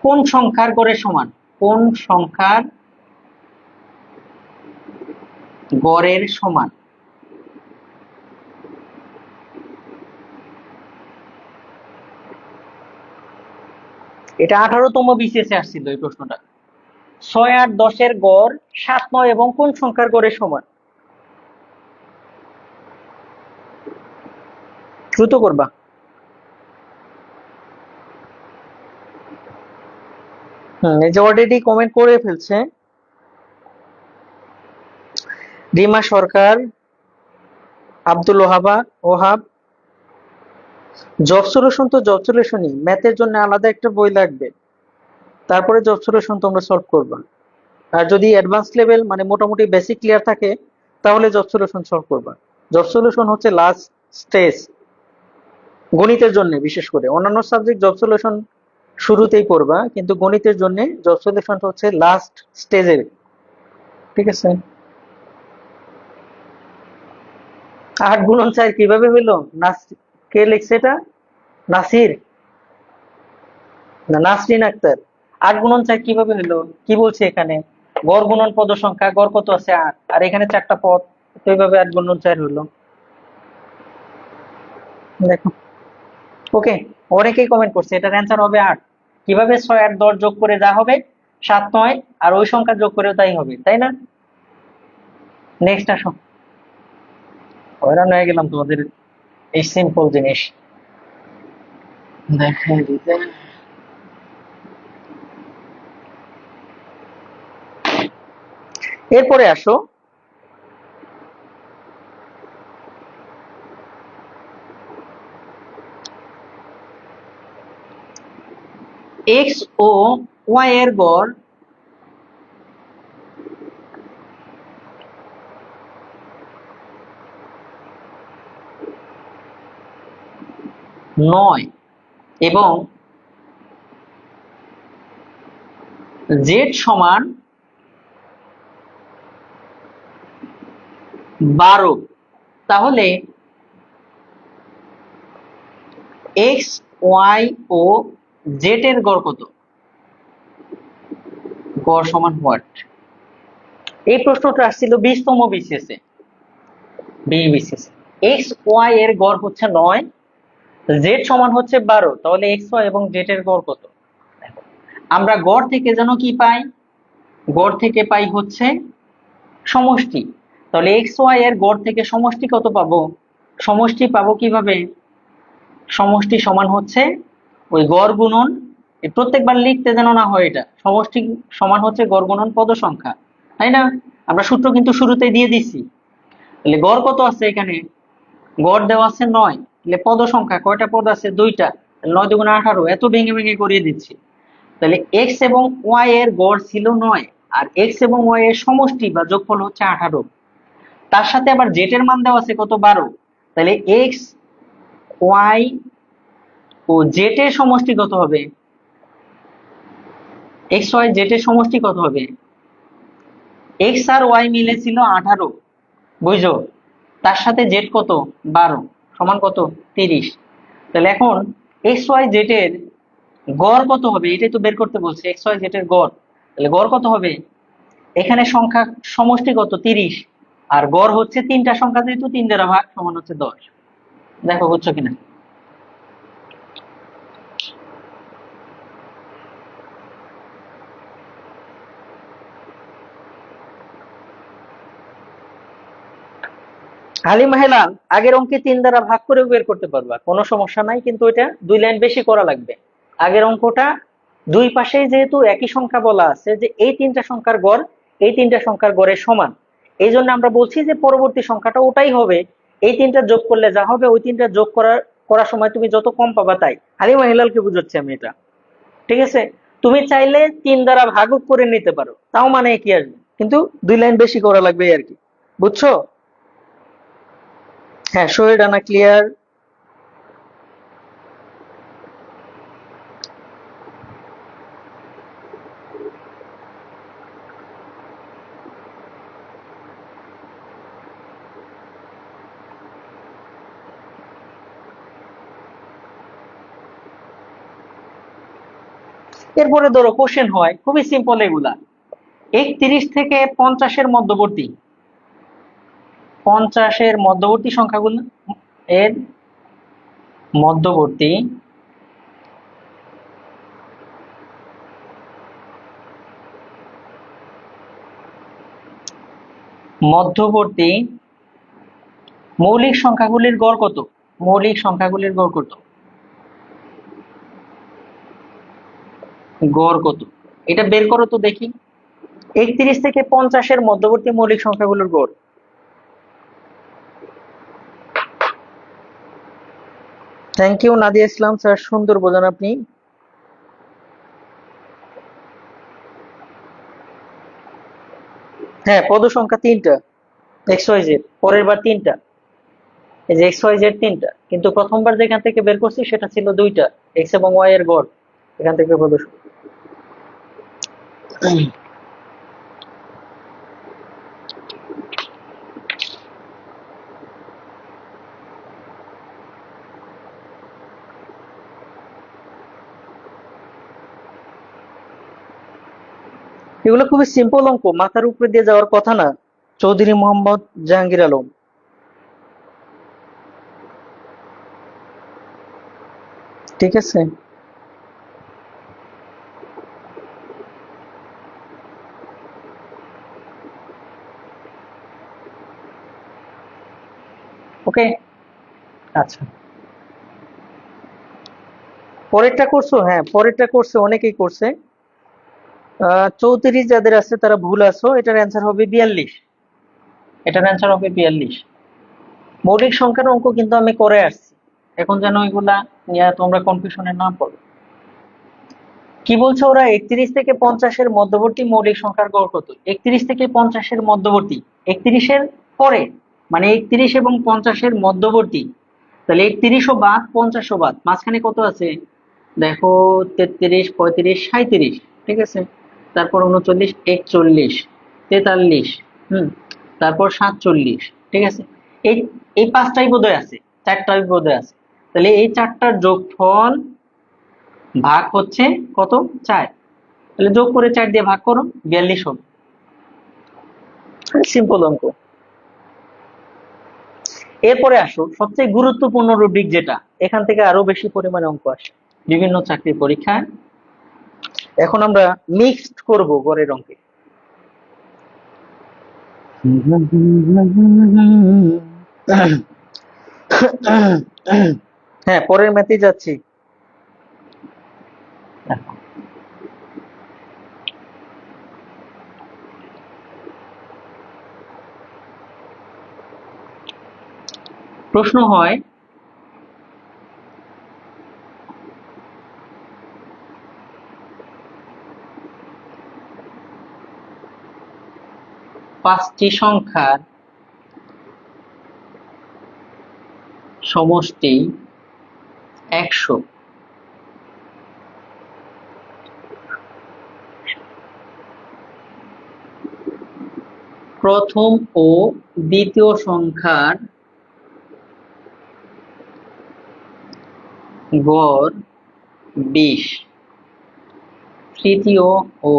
কোন সংখ্যার গড়ের সমান? কোন সংখ্যার গড়ের সমান? এটা 18তম বিসিএস এ আসছিল এই প্রশ্নটা। 6 8 10 এর গড় 7 9 এবং কোন সংখ্যার গড়ের সমান? দ্রুত করবা। এই যে অলরেডি কমেন্ট করে ফেলছে রিমা সরকার, আব্দুল ওহাব। জব সলিউশন তো জব সলিউশনই, ম্যাথের জন্য আলাদা একটা বই লাগবে, তারপরে জব সলিউশন তোমরা সলভ করবা। আর যদি অ্যাডভান্স লেভেল মানে মোটামুটি বেসিক ক্লিয়ার থাকে তাহলে জব সলিউশন সলভ করবা। জব সলিউশন হচ্ছে লাস্ট স্টেজ গণিতের জন্য, বিশেষ করে অন্যান্য সাবজেক্ট জব সলিউশন শুরুতেই করবা, কিন্তু গণিতের জন্য জব সলিউশনটা হচ্ছে লাস্ট স্টেজের। ঠিক আছে, 8 গুণন 4 কিভাবে হইলো? কে লিখছে এটা? নাসির না নাসরিন আক্তার। 8 গুণন 4 কিভাবে হইলো? কি বলছে এখানে? গড় গুণন পদ সংখ্যা, গড় কত আছে? 8, আর এখানে 4টা পদ, তো এইভাবে 8 গুণন 4 হইলো। দেখো, ওকে, অনেকেই কমেন্ট করছে এটার অ্যান্সার হবে 8। কিভাবে? 6 8 10 যোগ করে যা হবে 7 9, আর ওই সংখ্যা যোগ করেও তাই হবে, তাই না? নেক্সট আসো, হয়রান হয়ে গেলাম তোমাদের এই সিম্পল জিনিস দেখে দিতে। এরপরে আসো, এক্স ও ওয়াই এর গড় 9 এবং জেড সমান 12, তাহলে এক্স ওয়াই ও জেড এর গড় কত? গড় সমান হোয়াট? এই প্রশ্নটা আসছিল 20তম বিসিএস এ, বিসিএস। এক্স ওয়াই এর গড় হচ্ছে 9, জেড সমান হচ্ছে 12, তাহলে এক্স ওয়াই এবং জেড এর গড় কত? আমরা গড় থেকে যেন কি পাই? গড় থেকে পাই হচ্ছে সমষ্টি। তাহলে এক্স ওয়াই এর গড় থেকে সমষ্টি কত পাবো? সমষ্টি পাবো কিভাবে? সমষ্টি সমান হচ্ছে ওই গড় গুণন, প্রত্যেকবার লিখতে যেন না হয়, এটা সমষ্টি সমান হচ্ছে গড় গুণন পদ সংখ্যা, তাই না? আমরা সূত্র কিন্তু শুরুতে দিয়ে দিছি, তাহলে গড় কত আছে এখানে? গড় দেওয়া আছে 9। তাহলে পদ সংখ্যা কয়টা পদ আছে? 2টা। 9 দুগুণে 18, এত ভেঙে ভেঙে করিয়ে দিচ্ছি। তাহলে এক্স এবং ওয়াই এর গড় ছিল 9, আর এক্স এবং ওয়াই এর সমষ্টি বা যোগফল হচ্ছে 18। তার সাথে আবার জেড এর মান দেওয়া আছে কত? 12। তাহলে এক্স ওয়াই ও জেড এর সমষ্টি কত হবে? এক্স ওয়াই জেড এর সমষ্টি কত হবে? এক্স আর ওয়াই মিলে ছিল 18, বুঝছো? তার সাথে জেড কত? 12, সমান কত? 30। তাহলে এখন এক্স ওয়াই জেড এর গড় কত হবে? এটাই তো বের করতে বলছে, এক্স ওয়াই জেড এর গড়। তাহলে গড় কত হবে? এখানে সংখ্যা সমষ্টি কত? 30, আর গড় হচ্ছে 3টা সংখ্যা, যেহেতু 3 দ্বারা ভাগ, সমান হচ্ছে 10। দেখো বুঝছো কিনা। হালিমা হেলাল, আগের অঙ্কে 3 দ্বারা ভাগ করেও বের করতে পারবা, কোনো সমস্যা নাই, কিন্তু এটা 2 লাইন বেশি করা লাগবে। আগের অঙ্কটা দুই পাশেই যেহেতু একই সংখ্যা বলা আছে, যে এই 3টা সংখ্যার গড় এই 3টা সংখ্যার গড়ের সমান, এই জন্য আমরা বলছি যে পরবর্তী সংখ্যাটা ওটাই হবে। এই 3টা যোগ করলে যা হবে, ওই 3টা যোগ করার সময় তুমি যত কম পাবা তাই। হালিমা হেলালকে বুঝাচ্ছি আমি এটা, ঠিক আছে? তুমি চাইলে 3 দ্বারা ভাগও করে নিতে পারো, তাও মানে কি আসবে, কিন্তু 2 লাইন বেশি করা লাগবে আর কি, বুঝছো? হ্যাঁ, শহীদ আনা ক্লিয়ার। এরপরে ধরো কোশ্চেন হয় খুবই সিম্পল এগুলা। 31 থেকে 50-এর মধ্যবর্তী, 50-এর মধ্যবর্তী সংখ্যাগুলো এর মধ্যবর্তী মধ্যবর্তী মৌলিক সংখ্যাগুলির গড় কত? মৌলিক সংখ্যাগুলির গড় কত? গড় কত? এটা বের করো তো দেখি। 31 থেকে 50-এর মধ্যবর্তী মৌলিক সংখ্যাগুলোর গড়। Thank you Nadia Islam sir, সুন্দর বোঝান আপনি। হ্যাঁ, পদ সংখ্যা 3টা, এক্স ওয়াই জেড, পরের বার 3টা। এই যে এক্স ওয়াই জেড 3টা, কিন্তু প্রথমবার যেখান থেকে বের করছি সেটা ছিল 2টা, এক্স এবং ওয়াই এর গড়। এখান থেকে পদ এগুলো খুবই সিম্পল অঙ্ক, মাথার উপরে দিয়ে যাওয়ার কথা না। চৌধুরী মোহাম্মদ জাহাঙ্গীর আলম। ঠিক আছে, ওকে। আচ্ছা, পরেরটা করছো? হ্যাঁ, পরেরটা করছে, অনেকেই করছে। 34 যাদের আছে তারা ভুল আছো, এটার অ্যান্সার হবে 42। এটার অ্যান্সার হবে 42। মৌলিক সংখ্যার অঙ্ক কিন্তু আমি করে আসছি, এখন যেন এগুলা নিয়ে তোমরা কনফিউশনে না পড়ো। কি বলছে ওরা? 31 থেকে 50-এর মধ্যবর্তী মৌলিক সংখ্যার গড় কত? 31 থেকে 50-এর মধ্যবর্তী, 31-এর পরে, মানে 31 এবং 50-এর মধ্যবর্তী। তাহলে 31ও বাদ, 50ও বাদ, মাঝখানে কত আছে? দেখো, 33, 35, 37, ঠিক আছে। তারপর 39, 41, 43, তারপর 47, ঠিক আছে। এই এই 5টাই বোধহয় আছে, 4টাই বোধহয় আছে। তাহলে এই 4টার যোগফল ভাগ হচ্ছে কত? 4। তাহলে যোগ করে 4 দিয়ে ভাগ করো, 42 হবে। সিম্পল অঙ্ক। এরপরে আসো সবচেয়ে গুরুত্বপূর্ণ রুব্রিক, যেটা এখান থেকে আরো বেশি পরিমাণে অঙ্ক আসে বিভিন্ন চাকরির পরীক্ষায়। এখন আমরা মিক্সড করব গড়ের অঙ্কে। হ্যাঁ, পরের ম্যাথে যাচ্ছি। প্রশ্ন হয় পাঁচটি সংখ্যার সমষ্টি 100, প্রথম ও দ্বিতীয় সংখ্যার গড় 20, তৃতীয় ও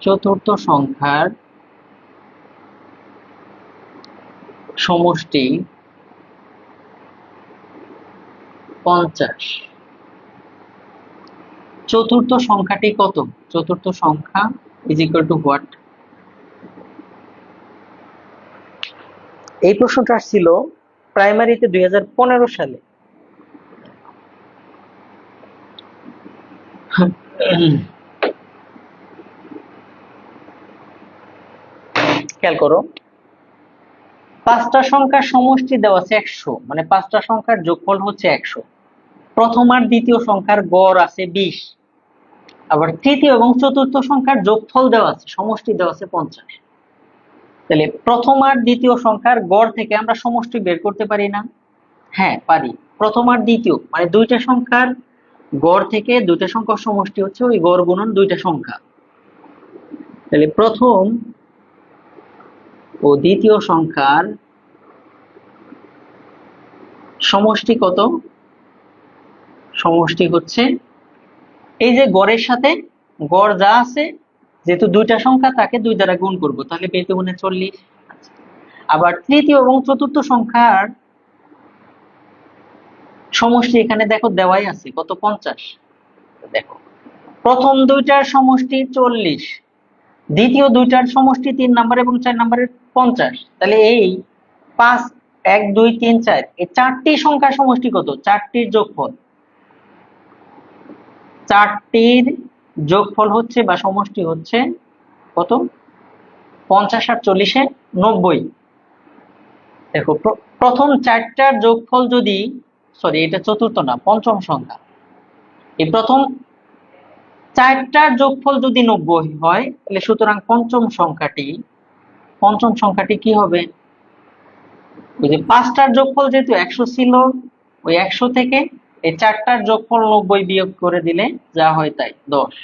চতুর্থ সংখ্যার সমষ্টি 50। চতুর্থ সংখ্যাটি কত? চতুর্থ সংখ্যা ইজ ইকুয়াল টু হোয়াট? এই প্রশ্নটা আসছিল প্রাইমারিতে 2015 সালে। খেয়াল করো, পাঁচটা সংখ্যার সমষ্টি দেওয়া আছে 100, মানে পাঁচটা সংখ্যার যোগফল হচ্ছে 100। প্রথম আর দ্বিতীয় সংখ্যার গড় আছে 20, আবার তৃতীয় এবং চতুর্থ সংখ্যার যোগফল দেওয়া আছে, সমষ্টি দেওয়া আছে 50। তাহলে প্রথম আর দ্বিতীয় সংখ্যার গড় থেকে আমরা সমষ্টি বের করতে পারি না? হ্যাঁ পারি। প্রথম আর দ্বিতীয় মানে দুইটা সংখ্যার গড় থেকে দুইটা সংখ্যার সমষ্টি হচ্ছে ওই গড় গুণন দুইটা সংখ্যা। তাহলে প্রথম ও দ্বিতীয় সংখ্যার সমষ্টি কত? সমষ্টি হচ্ছে এই যে গড়ের সাথে গড় যা আছে, যেহেতু দুইটা সংখ্যা তাকে 2 দ্বারা গুণ করব, তাহলে 2 × 40। আবার তৃতীয় এবং চতুর্থ সংখ্যার সমষ্টি এখানে দেখো দেওয়াই আছে, কত? 50। দেখো প্রথম দুইটার সমষ্টি 40, দ্বিতীয় দুইটার সমষ্টি 3 নাম্বার এবং 4 নাম্বারের 50। তাহলে এই 5, 1, 2, 3, 4 এই চারটি সংখ্যার সমষ্টি কত? চারটির যোগফল। চারটির যোগফল হচ্ছে বা সমষ্টি হচ্ছে কত? 50 আর 40 90। দেখো প্রথম চারটার যোগফল যদি, সরি এটা চতুর্থ না, পঞ্চম সংখ্যা, এই প্রথম চারটার যোগফল যদি 90 হয়, তাহলে সুতরাং পঞ্চম সংখ্যাটি কি হবে? ওই যে পাঁচটার যোগফল যেহেতু 100 ছিল, ওই 100 থেকে এই চারটার যোগফল 90 বিয়োগ করে দিলে যা হয় তাই 10।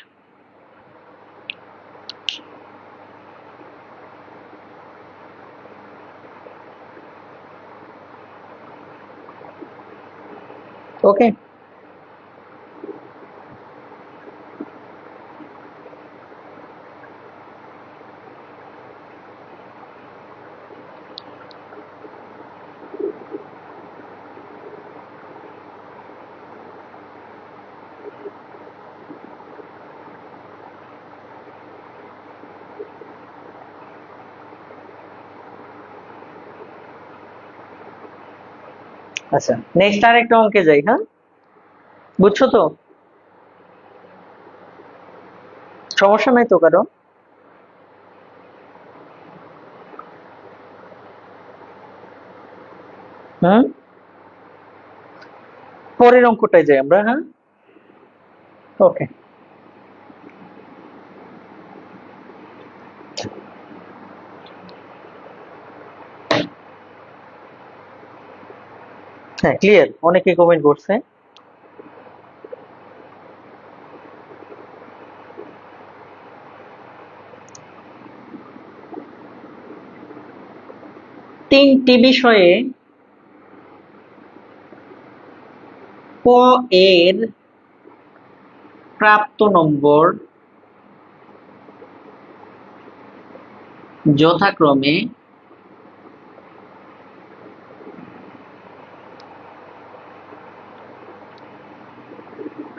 ওকে, আচ্ছা নেক্সট আরেকটা অঙ্কে যাই। হ্যাঁ বুঝছো তো? সমস্যা নাই তো কারো? হুম, পরের অঙ্কটাই যাই আমরা। হ্যাঁ ওকে, হ্যাঁ ক্লিয়ার, অনেকে কমেন্ট করছে। তিনটি বিষয়ে ক এর প্রাপ্ত নম্বর যথাক্রমে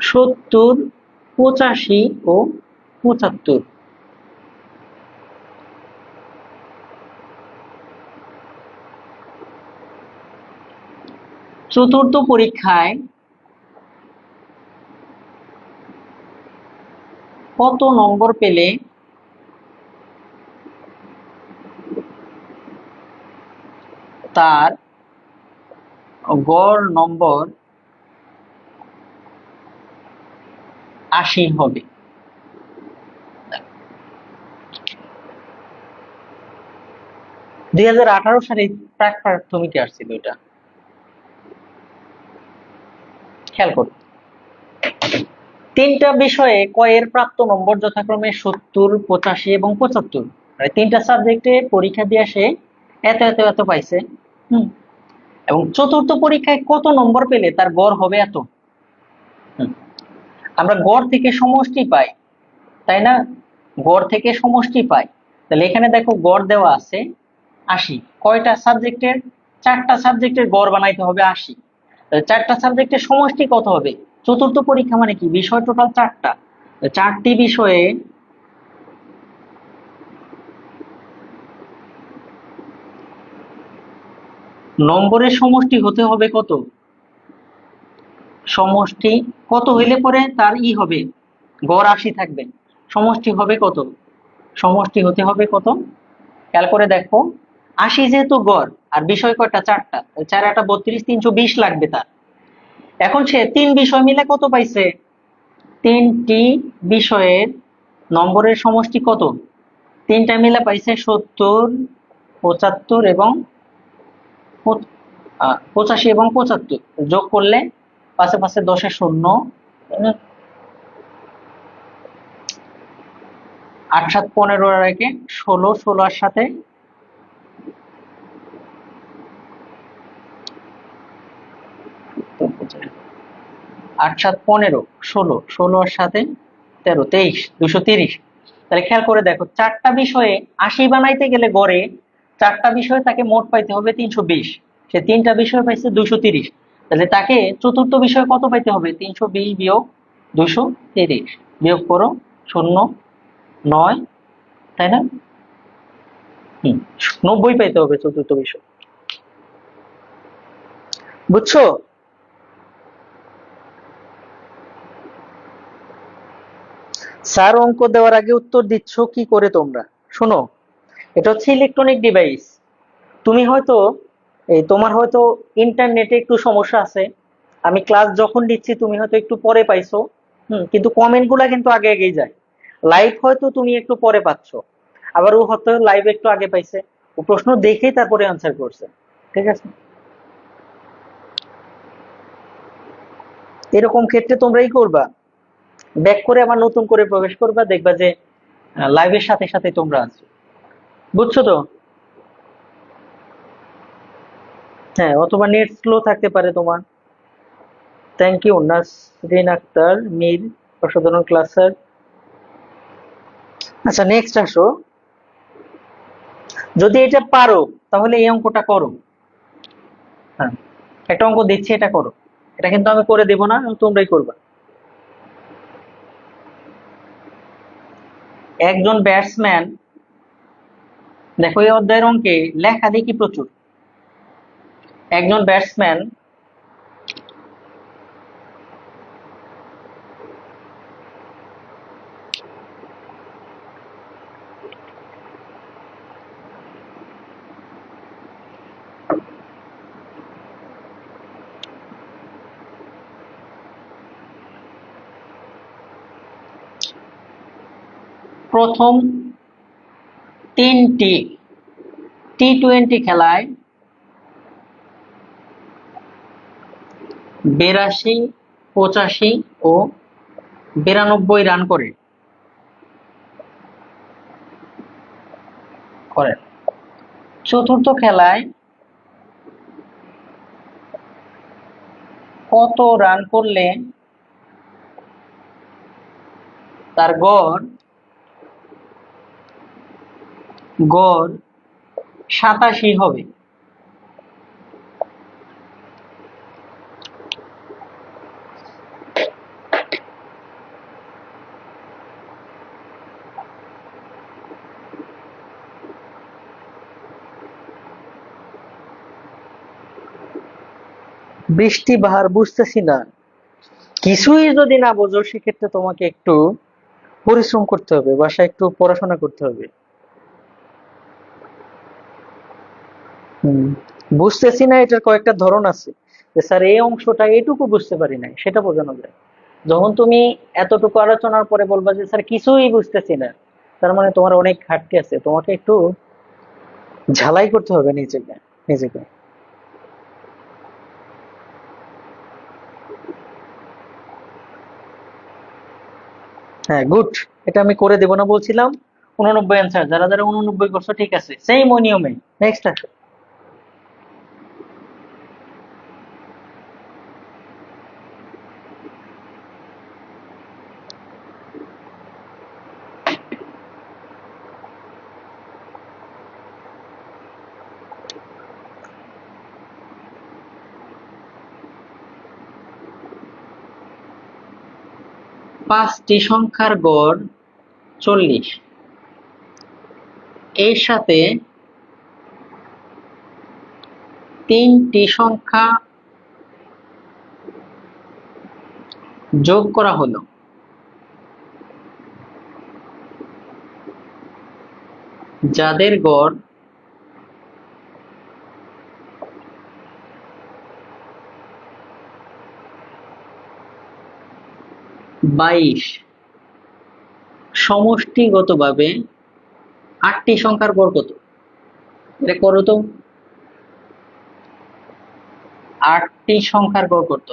70, 85 ও 75। চতুর্থ পরীক্ষায় কত নম্বর পেলে তার গড় নম্বর 80 হবে। 2018 সালে প্রাক প্রাথমিকে আসছিল এটা, খেয়াল করো। তিনটা বিষয়ে কয়ের প্রাপ্ত নম্বর যথাক্রমে 70, 85 এবং 75। মানে তিনটা সাবজেক্টে পরীক্ষা দিয়ে সে এত এত এত পাইছে। হুম। এবং চতুর্থ পরীক্ষায় কত নম্বর পেলে তার গড় হবে এত। হুম। আমরা গড় থেকে সমষ্টি পাই, তাই না? গড় থেকে সমষ্টি পাই। তাহলে এখানে দেখো গড় দেওয়া আছে 80। কয়টা সাবজেক্টের? 4টা সাবজেক্টের গড় বানাইতে হবে 80। তাহলে 4টা সাবজেক্টের সমষ্টি কত হবে? চতুর্থ পরীক্ষা মানে কি, বিষয় টোটাল 4টা, 4টি বিষয়ে নম্বরের সমষ্টি হতে হবে কত? সমষ্টি কত হইলে পরে তার হবে, গড় 80 থাকবে। সমষ্টি হবে কত? সমষ্টি হতে হবে কত? খেয়াল করে দেখো, 80 যেহেতু গড়, আর বিষয় কয়টা? 4টা, 4 8 32, 320 লাগবে তার। এখন সে 3 বিষয় মিলে কত পাইছে? 3টি বিষয়ের নম্বরের সমষ্টি কত? 3টা মিলে পাইছে 70, 75 এবং 85 এবং 75। যোগ করলে পাশে পাশে 10-এ 0, 8 7 15 আর একে 16, 16 আর সাথে 8 7 15, 16, 16 আর সাথে 13, 23, 230। তাহলে খেয়াল করে দেখো, 4টা বিষয়ে 80 বানাইতে গেলে গড়ে 4টা বিষয়ে তাকে মোট পাইতে হবে 320। সে 3টা বিষয় পাইছে 230। তাহলে তাকে চতুর্থ বিষয়ে কত পাইতে হবে? 320 বিয়োগ 230, বিয়োগ করো 0, 9, তাই না? 90 পাইতে হবে চতুর্থ বিষয়। বুঝছো? স্যার অঙ্ক দেওয়ার আগে উত্তর দিচ্ছ কি করে তোমরা? শোনো, এটা হচ্ছে ইলেকট্রনিক ডিভাইস। তুমি হয়তো তোমার হয়তো ইন্টারনেটে একটু সমস্যা আছে। আমি ক্লাস যখন দিচ্ছি তুমি হয়তো একটু পরে পাইছো। কিন্তু কমেন্ট গুলা কিন্তু আগে আগেই যায়। লাইভ হয়তো তুমি একটু পরে পাচ্ছ, আবার ও হয়তো লাইভ একটু আগে পাইছে। ও প্রশ্ন দেখেই তারপরে আনসার করছে। ঠিক আছে? এরকম ক্ষেত্রে তোমরাই করবা, ব্যাক করে আবার নতুন করে প্রবেশ করবা, দেখবা যে লাইভের সাথে সাথে তোমরা আছো। বুঝছো তো? হ্যাঁ, অথবা নেট স্লো থাকতে পারে তোমার। থ্যাংক ইউ নাসরিন আক্তার মীর, অসাধারণ ক্লাস স্যার। আচ্ছা, নেক্সট আসো। যদি এটা পারো তাহলে এই অঙ্কটা করো। হ্যাঁ, একটা অঙ্ক দিচ্ছি, এটা করো। এটা কিন্তু আমি করে দেব না, তোমরাই করবা। একজন ব্যাটসম্যান, দেখো এই অধ্যায়ের অঙ্কে লেখা দেখি প্রচুর। একজন ব্যাটসম্যান প্রথম 3টি টি-20 খেলায় 82, 85 ও 92 রান করেন। চতুর্থ খেলায় কত রান করলে তার গড় 87 হবে? বৃষ্টি বাহার বুঝতেছি না। কিছুই যদি না বোঝো সেক্ষেত্রে তোমাকে একটু পরিশ্রম করতে হবে, বাসায় একটু পড়াশোনা করতে হবে। বুঝতেছি না, এটার কয়েকটা ধরন আছে। যে স্যার এই অংশটা এইটুকু বুঝতে পারি নাই, সেটা বোঝানো যায়। যখন তুমি এতটুকু আলোচনার পরে বলবা যে স্যার কিছুই বুঝতেছি না, তার মানে তোমার অনেক ঘাটতি আছে, তোমাকে একটু ঝালাই করতে হবে নিজেকে নিজেকে। হ্যাঁ, গুড। এটা আমি করে দেবো না বলছিলাম। 89 অ্যান্সার, যারা যারা 89 করছো ঠিক আছে, সেম ওই নিয়মে। নেক্সট আসো। 5টি সংখ্যার গড় 40, এর সাথে 3টি সংখ্যা যোগ করা হলো, যাদের গড় 22। সমষ্টিগতভাবে 8টি সংখ্যার গড় কত? এটা করো তো। 8টি সংখ্যার গড় কত?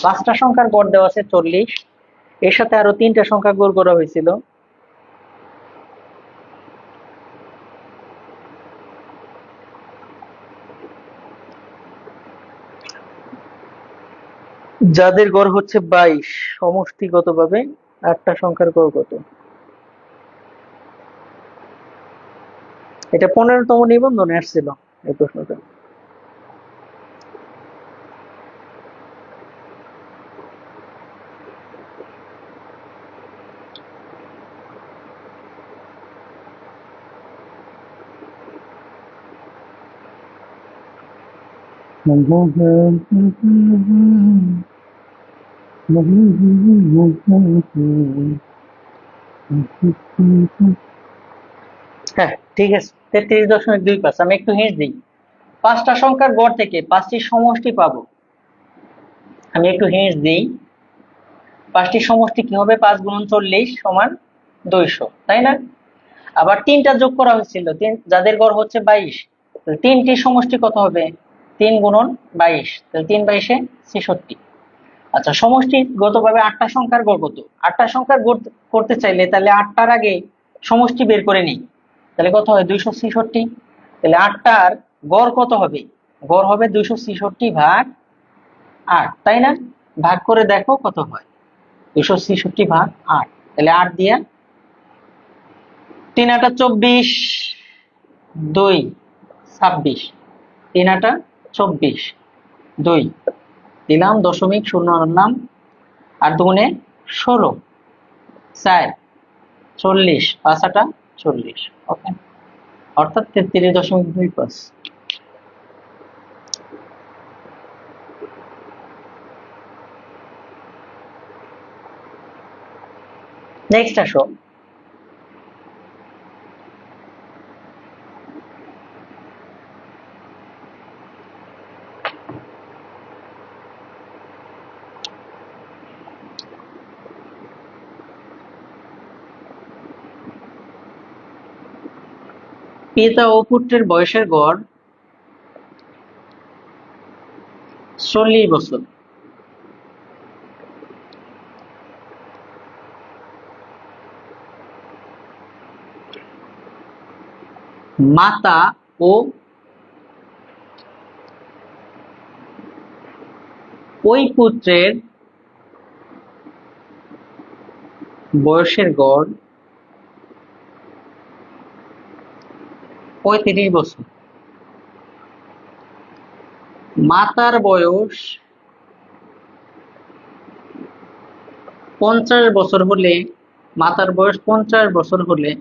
পাঁচটা সংখ্যার গড় দেওয়া আছে 40, এর সাথে আরো 3টা সংখ্যা গড় করা হয়েছিল। যাদের গড় হচ্ছে 22, সমষ্টিগতভাবে 8টা সংখ্যার গড় কত? এটা 15তম নিবন্ধনে আসছিল এই প্রশ্নটা। হ্যাঁ, ঠিক আছে। 33.25। আমি একটু হিন্ট দিই। পাঁচটা সংখ্যার গড় থেকে 5টি সমষ্টি পাবো। আমি একটু হিন্ট দিই। 5টি সমষ্টি কি হবে? 5 গুণন 40 সমান 200, তাই না? আবার 3টা যোগ করা হয়েছিল, যাদের গড় হচ্ছে 22। 3টি সমষ্টি কত হবে? 3 গুণন 22, তাহলে 3 22 66। আচ্ছা, সমষ্টিগতভাবে 8টা সংখ্যার গড় কত? 8টা সংখ্যার গড় করতে চাইলে তাহলে 8টার আগে সমষ্টি বের করে নিই, তাহলে কত হয়? 266। তাহলে 8টার গড় কত হবে? গড় হবে 266 ভাগ 8, তাই না? ভাগ করে দেখো কত হয়। 266 ভাগ 8, তাহলে 8 দিয়া 3 8 24, 2 26, 3 8 24, 2 দিলাম, দশমিক শূন্য আনলাম, 8 দুগুণে 16, 4 40, 5 8 40। ওকে, অর্থাৎ 33.25। নেক্সট আসো। পিতা ও পুত্রের বয়সের গড় 40 বছর। মাতা ও ওই পুত্রের বয়সের গড় 35 বছর। মাতার বয়স 50 বছর হলে, মাতার বয়স 50 বছর হলে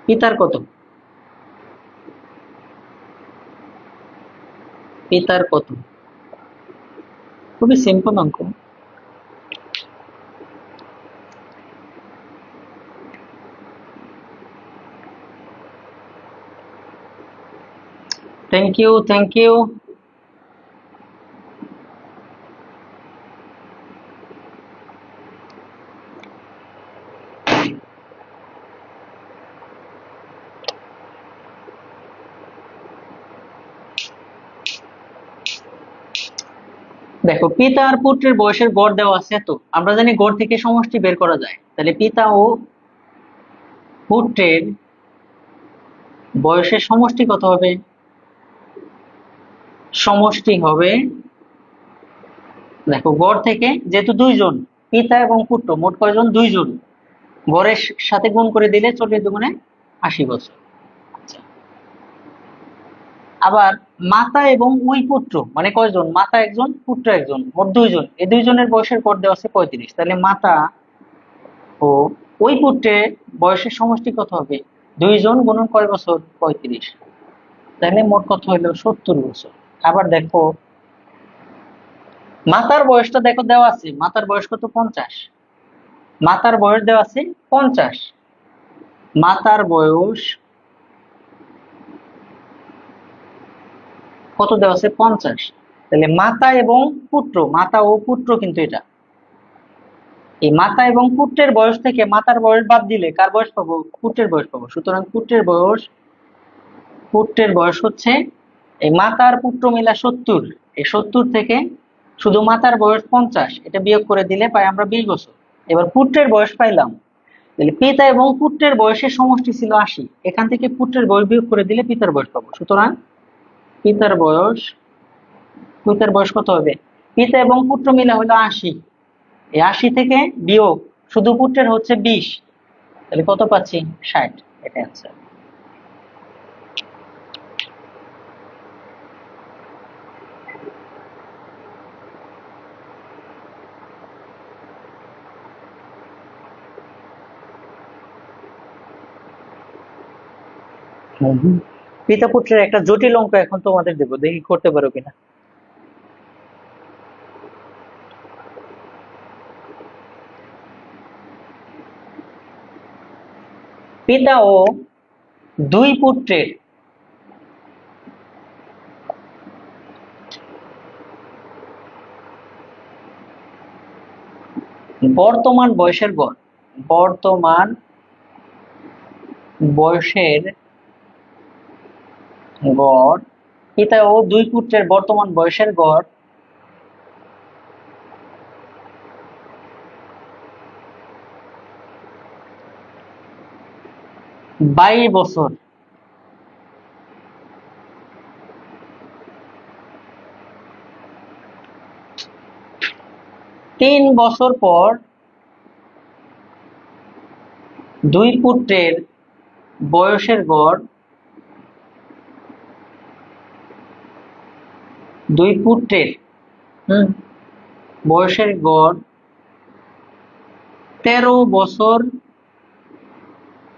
পিতার কত? পিতার কত? খুবই সিম্পল অঙ্ক। Thank you, thank you. দেখো, পিতা আর পুত্রের বয়সের গড় দেওয়া আছে, তো আমরা জানি গড় থেকে সমষ্টি বের করা যায়। তাহলে পিতা ও পুত্রের বয়সের সমষ্টি কত হবে? সমষ্টি হবে, দেখো গড় থেকে, যেহেতু দুইজন পিতা এবং পুত্র, মোট কয়জন? দুইজন। গড়ের সাথে গুণ করে দিলে 40 × 80 বছর। আচ্ছা, আবার মাতা এবং ওই পুত্র, মানে কয়জন? মাতা একজন, পুত্র একজন, মোট দুইজন। এই দুইজনের বয়সের গড় দেওয়া আছে 35। তাহলে মাতা ও ওই পুত্রের বয়সের সমষ্টি কত হবে? দুইজন গুণন কয় বছর? 35। তাহলে মোট কত হইলো? 70 বছর। আবার দেখো, মাতার বয়সটা দেখো দেওয়া আছে, মাতার বয়স কত? 50। মাতার বয়স দেওয়া আছে 50। মাতার বয়স কত দেওয়া আছে? 50। তাহলে মাতা এবং পুত্র, মাতা ও পুত্র, কিন্তু এটা এই মাতা এবং পুত্রের বয়স থেকে মাতার বয়স বাদ দিলে কার বয়স পাবো? পুত্রের বয়স পাবো। সুতরাং পুত্রের বয়স হচ্ছে, এই মাতা আর পুত্র মিলা 70। এই 70 থেকে শুধু মাতার বয়স 50, এটা বিয়োগ করে দিলে পাই আমরা 20 বছর। এবার পুত্রের বয়স পাইলাম, তাহলে পিতা এবং পুত্রের বয়সের সমষ্টি ছিল 80। এখান থেকে পুত্রের বয়স বিয়োগ করে দিলে পিতার বয়স পাবো। সুতরাং পিতার বয়স পিতার বয়স কত হবে? পিতা এবং পুত্র মিলা হলো 80। এই 80 থেকে বিয়োগ শুধু পুত্রের হচ্ছে 20, তাহলে কত পাচ্ছি? 60। এটা অ্যান্সার। পিতা পুত্রের একটা জটিল অঙ্ক এখন তোমাদের দেবো, দেখি করতে পারো কিনা। পিতা ও দুই পুত্রের বর্তমান বয়সের গড়, বর্তমান বয়সের গড়, পিতা ও দুই পুত্রের বর্তমান বয়সের গড় 22 বছর। 3 বছর পর দুই পুত্রের বয়সের গড়, দুই পুত্রের বয়সের গড় 13 বছর।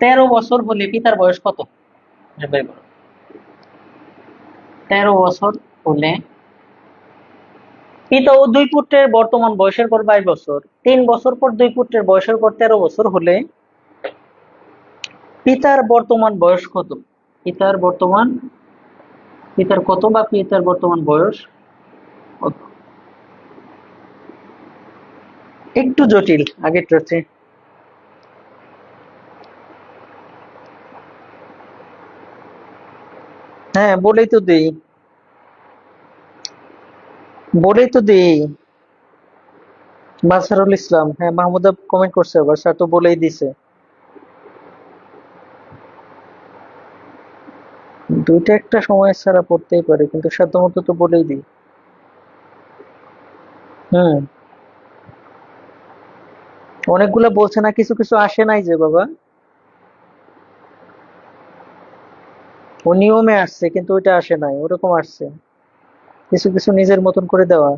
13 বছর হলে পিতার বয়স কত? বের করো। 13 বছর হলে পিতা ও দুই পুত্রের বর্তমান বয়সের গড় 22 বছর। 3 বছর পর দুই পুত্রের বয়সের গড় 13 বছর হলে পিতার বর্তমান বয়স কত? পিতার কত, বা পিতার বর্তমান বয়স কত? একটু জটিল আগেরটা হচ্ছে। হ্যাঁ, বলেই তো দেই। বাসারুল ইসলাম, হ্যাঁ, মাহমুদা কমেন্ট করছে, আবার স্যার তো বলেই দিছে। দুইটা একটা সময় ছাড়া পড়তেই পারে, কিন্তু সাধ্যমতো তো বলেই দিই। হুম, অনেকগুলা বলছে না, কিছু কিছু আসে নাই যে বাবা। ও নিয়মে আসছে, কিন্তু ওইটা আসে নাই, ওরকম আসছে। কিছু কিছু নিজের মতন করে দেওয়া।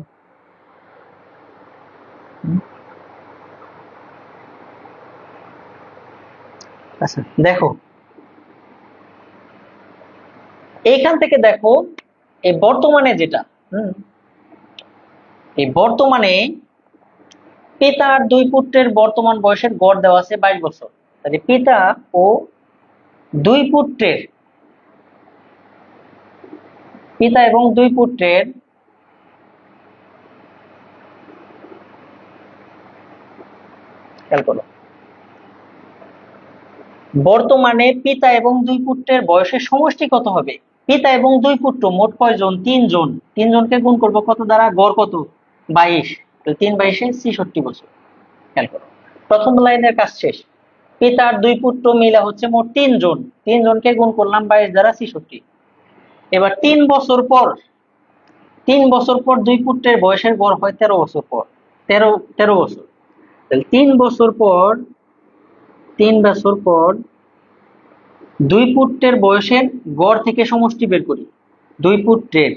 হুম, আচ্ছা দেখো, এইখান থেকে দেখো, এই বর্তমানে যেটা, হুম, এই বর্তমানে পিতা আর দুই পুত্রের বর্তমান বয়সের গড় দেওয়া আছে 22 বছর। তাহলে পিতা ও দুই পুত্রের পিতা এবং দুই পুত্রের খেয়াল করো, বর্তমানে পিতা এবং দুই পুত্রের বয়সের সমষ্টি কত হবে? পিতা এবং দুই পুত্র মোট কয়জন? তিনজন। তিনজনকে গুণ করব কত দ্বারা? গড় কত? 22। তিন 22 66 বছর। খেয়াল করো, প্রথম লাইনের কাজ শেষ। পিতার দুই পুত্র মিলে হচ্ছে মোট তিনজন, তিনজনকে গুণ করলাম 22 দ্বারা 66। এবার 3 বছর পর দুই পুত্রের বয়সের গড় হয় 13 বছর পর। 13 বছর। তাহলে 3 বছর পর দুই পুত্রের বয়সের গড় থেকে সমষ্টি বের করি। দুই পুত্রের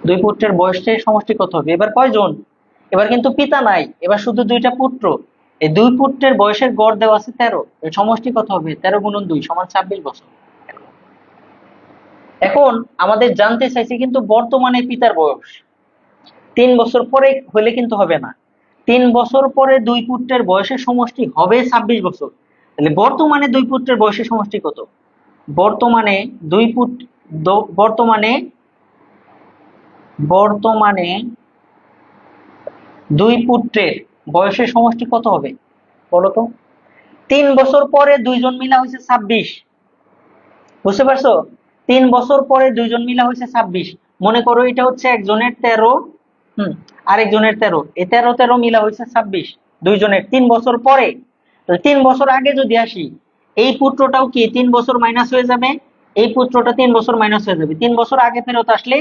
দুই পুত্রের বয়সের সমষ্টি কত হবে? এবার কয়জন? এবার কিন্তু পিতা নাই, এবার শুধু দুইটা পুত্র। এই দুই পুত্রের বয়সের গড় দেওয়া আছে 13, এর সমষ্টি কত হবে? 13 গুণন 2 সমান 26 বছর। এখন আমাদের জানতে চাইছি কিন্তু বর্তমানে পিতার বয়স। 3 বছর পরে হলে কিন্তু হবে না। 3 বছর পরে দুই পুত্রের বয়সের সমষ্টি হবে 26 বছর। তাহলে বর্তমানে দুই পুত্রের বয়সের সমষ্টি কত? বর্তমানে দুই পুত্র বর্তমানে বর্তমানে দুই পুত্রের বয়সের সমষ্টি কত হবে বলতো? 3 বছর পরে দুইজন মিলা হয়েছে 26। বুঝতে পারছো? 3 বছর পরে দুইজন মিলা হয়েছে 26। মনে করো এটা হচ্ছে একজনের 13, আরেকজনের 13, এই 13 মিলা হয়েছে 26 দুইজনের 3 বছর পরে। 3 বছর আগে যদি আসি, এই পুত্রটাও কি 3 বছর মাইনাস হয়ে যাবে, এই পুত্রটা 3 বছর মাইনাস হয়ে যাবে। 3 বছর আগে ফেরত আসলে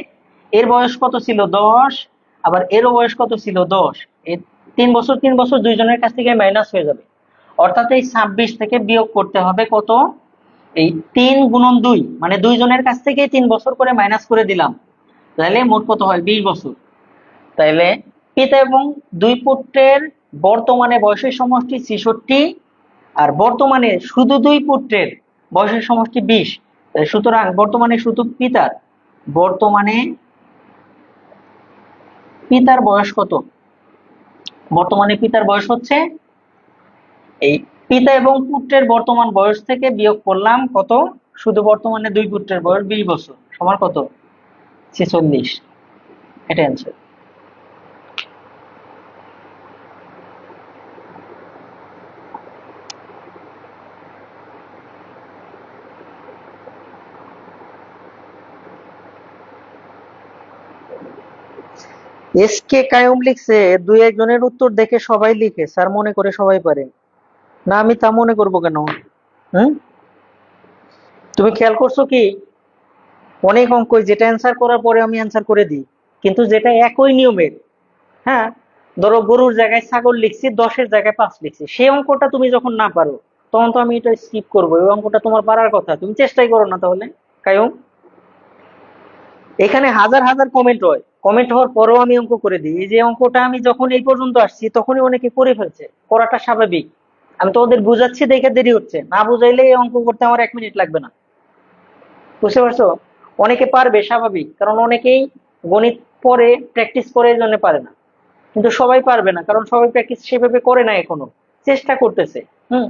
এর বয়স কত ছিল? 10। আবার এরও বয়স কত ছিল? 10। এই 3 বছর 3 বছর দুইজনের কাছ থেকে মাইনাস হয়ে যাবে। অর্থাৎ এই 26 থেকে বিয়োগ করতে হবে কত? এই 3 গুণন 2, মানে দুইজনের কাছ থেকে 3 বছর করে মাইনাস করে দিলাম। তাহলে মোট কত হয়? 20 বছর। তাইলে পিতা এবং দুই পুত্রের বর্তমানে বয়সের সমষ্টি 66, আর বর্তমানে শুধু দুই পুত্রের বয়সের সমষ্টি 20। সুতরাং বর্তমানে শুধু বর্তমানে পিতার বয়স কত? বর্তমানে পিতার বয়স হচ্ছে, এই পিতা এবং পুত্রের বর্তমান বয়স থেকে বিয়োগ করলাম কত? শুধু বর্তমানে দুই পুত্রের বয়স 20 বছর সমান কত? 46। এটা অ্যান্সার। এস কে কায়ুম লিখছে, দুই একজনের উত্তর দেখে সবাই লিখে, স্যার মনে করে সবাই পারে। না, আমি তা মনে করবো কেন? হুম, তুমি খেয়াল করছো কি? অনেক অঙ্ক যেটা অ্যান্সার করার পরে আমি অ্যান্সার করে দিই, কিন্তু যেটা একই নিয়মের, হ্যাঁ, ধরো গরুর জায়গায় ছাগল লিখছি, 10-এর জায়গায় 5 লিখছি, সেই অঙ্কটা তুমি যখন না পারো তখন তো আমি এটা স্কিপ করবো। ওই অঙ্কটা তোমার পারার কথা, তুমি চেষ্টাই করো না তাহলে। কায়ুম, এখানে হাজার হাজার কমেন্ট হয়, কমেন্ট হওয়ার পরেও আমি অঙ্ক করে দিই। এই যে অঙ্কটা আমি যখন এই পর্যন্ত আসছি তখনই অনেকে করে ফেলছে, করাটা স্বাভাবিক। আমি তো ওদের বুঝাচ্ছি দেখে দেরি হচ্ছে, না বুঝাইলে এই অঙ্ক করতে আমার 1 মিনিট লাগবে না। বুঝতে পারছো? অনেকে পারবে স্বাভাবিক, কারণ অনেকেই গণিত পরে প্র্যাকটিস করে, এই জন্য পারে না। কিন্তু সবাই পারবে না, কারণ সবাই প্র্যাকটিস সেভাবে করে না, এখনো চেষ্টা করতেছে। হুম,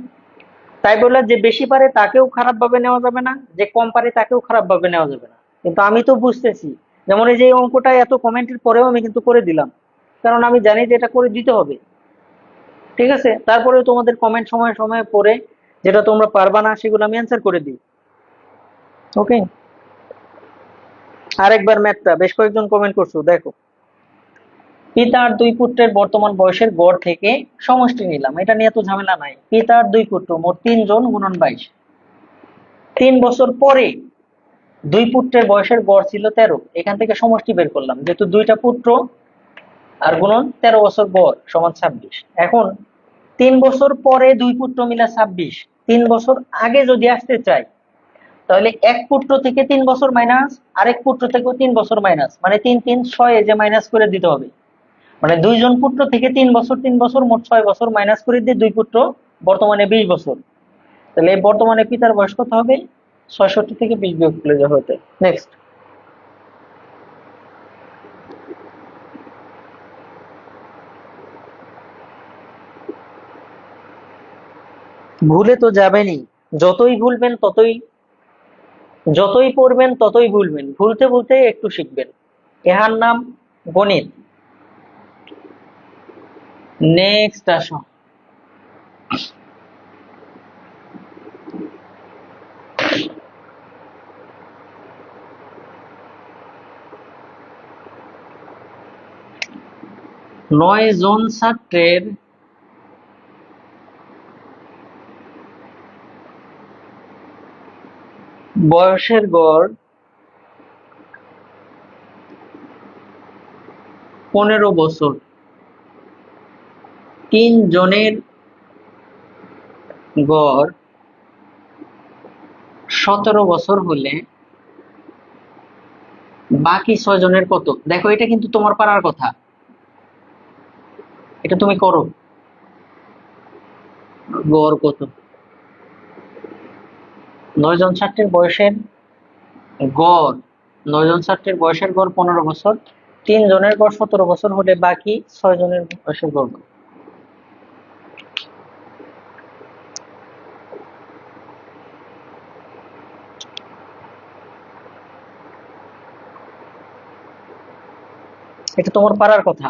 তাই বলে যে বেশি পারে তাকেও খারাপ ভাবে নেওয়া যাবে না, যে কম পারে তাকেও খারাপ ভাবে নেওয়া যাবে না। কিন্তু আমি তো বুঝতেছি, যেমন এই যে এই অঙ্কটা এত কমেন্টের পরেও আমি কিন্তু করে দিলাম, কারণ আমি জানি যে এটা করে দিতে হবে। ঠিক আছে, তারপরেও তোমাদের কমেন্ট সময় সময় পড়ে যেটা তোমরা পারবা না সেগুলো আমি অ্যান্সার করে দিই। ওকে, আরেকবার ম্যাথটা, বেশ কয়েকজন কমেন্ট করছো, দেখো। পিতার দুই পুত্রের বর্তমান বয়সের গড় থেকে সমষ্টি নিলাম, এটা নিয়ে তো ঝামেলা নাই। পিতার দুই পুত্র মোট 3 জন গুণন 22। 3 বছর পরে দুই পুত্রের বয়সের গড় ছিল 13, এখান থেকে সমষ্টি বের করলাম, যেহেতু দুইটা পুত্র আর গুণন 13 বছর গড় সমান 26। এখন 3 বছর পরে দুই পুত্র মিলা 26। 3 বছর আগে যদি আসতে চাই, তাহলে এক পুত্র থেকে 3 বছর মাইনাস, আরেক পুত্র থেকেও 3 বছর মাইনাস, মানে 3 3 6 যে মাইনাস করে দিতে হবে। মানে দুইজন পুত্র থেকে 3 বছর 3 বছর মোট 6 বছর মাইনাস করে দিয়ে দুই পুত্র বর্তমানে 20 বছর। তাহলে বর্তমানে পিতার বয়স কত হবে? 66 থেকে 20 বিয়োগ করলে যা হতে। নেক্সট, ভুলে তো যাবেনই, যতই ভুলবেন ততই যতই পড়বেন ততই ভুলবেন, ভুলতে ভুলতে একটু শিখবেন। ইহার নাম গণিত। নেক্সট আসো। নয় জন ছাত্রের বয়সের গড় 15 বছর। 3 জনের গড় 17 বছর হলে বাকি 6 জনের কত? দেখো, এটা কিন্তু তোমার পারার কথা, এটা তুমি করো। গড় কত? 9 জন ছাত্রের বয়সের গড়, 9 জন ছাত্রের বয়সের গড় 15 বছর, 3 জনের গড় 17 বছর হলে বাকি 6 জনের বয়সের গড় কত? এটা তোমার পারার কথা।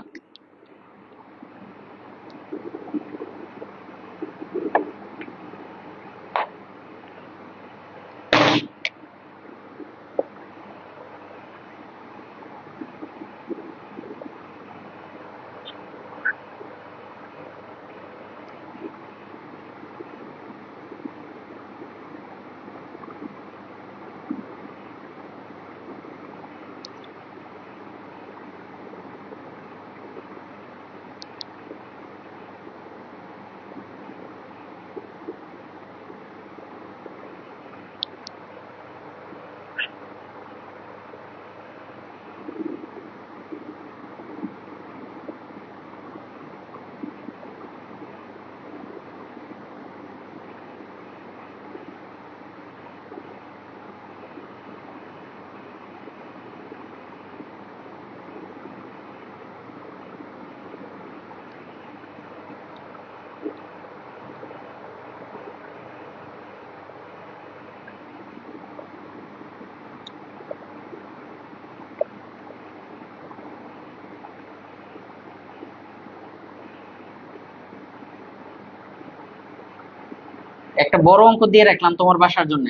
একটা বড় অঙ্ক দিয়ে রাখলাম তোমার বাসার জন্য।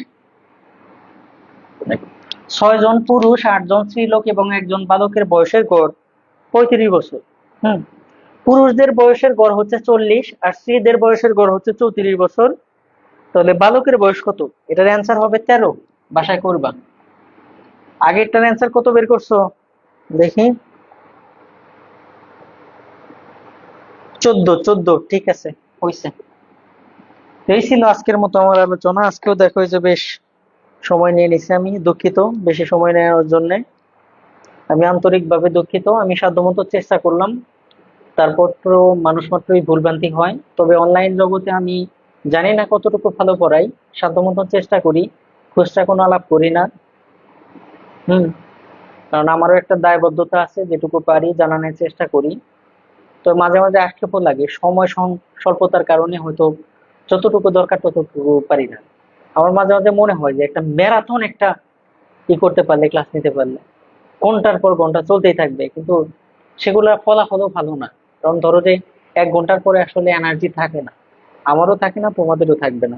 6 জন পুরুষ, 8 জন স্ত্রীলোক এবং 1 জন বালকের বয়সের গড় 35 বছর। হুম, পুরুষদের বয়সের গড় হচ্ছে 40 আর স্ত্রীদের বয়সের গড় হচ্ছে 34 বছর। তাহলে বালকের বয়স কত? এটার অ্যান্সার হবে 13। বাসায় করবা। আগেরটার অ্যান্সার কত বের করছো দেখি? 14। ঠিক আছে, হইছে। এই ছিল আজকের মতো আমার আলোচনা। আজকেও দেখো যে বেশ সময় নিয়ে নিছি, আমি দুঃখিত বেশি সময় নেওয়ার জন্য। আমি আন্তরিকভাবে দুঃখিত। আমি সাধ্যমতো চেষ্টা করলাম, তারপর তো মানুষ মাত্রই ভুলভ্রান্তি হয়। তবে অনলাইন জগতে আমি জানি না কতটুকু ভালো পড়াই, সাধ্যমতো চেষ্টা করি, খুচরা কোনো আলাপ করি না। হুম, কারণ আমারও একটা দায়বদ্ধতা আছে, যেটুকু পারি জানানোর চেষ্টা করি। তো মাঝে মাঝে আক্ষেপও লাগে, সময় স্বল্পতার কারণে হয়তো যতটুকু দরকার ততটুকু পারি না। আমার মাঝে মাঝে মনে হয় যে একটা ম্যারাথন একটা ই করতে পারলে, ক্লাস নিতে পারলে ঘন্টার পর ঘন্টা চলতেই থাকবে, কিন্তু সেগুলোর ফলাফলও ভালো না। কারণ ধরো যে 1 ঘন্টার পরে আসলে এনার্জি থাকে না, আমারও থাকে না, তোমাদেরও থাকবে না।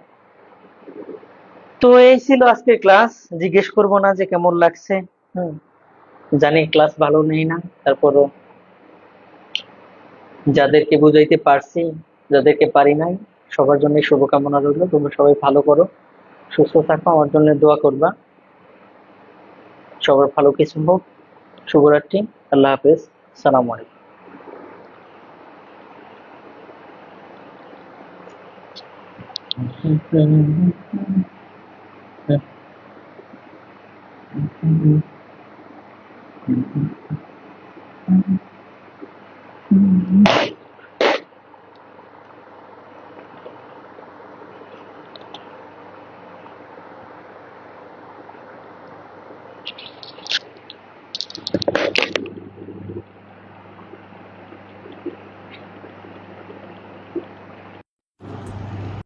তো এই ছিল আজকের ক্লাস। জিজ্ঞেস করবো না যে কেমন লাগছে। হুম, জানি ক্লাস ভালো নেই না, তারপরও যাদেরকে বুঝাইতে পারছি, যাদেরকে পারি নাই, সবার জন্য শুভকামনা রইল। তোমরা সবাই ভালো করো, সুস্থ থাকো, আমার জন্য দোয়া করবা। সবার ভালো কিছু হোক। শুভরাত্রি। আল্লাহ হাফেজ। সালাম আলাইকুম।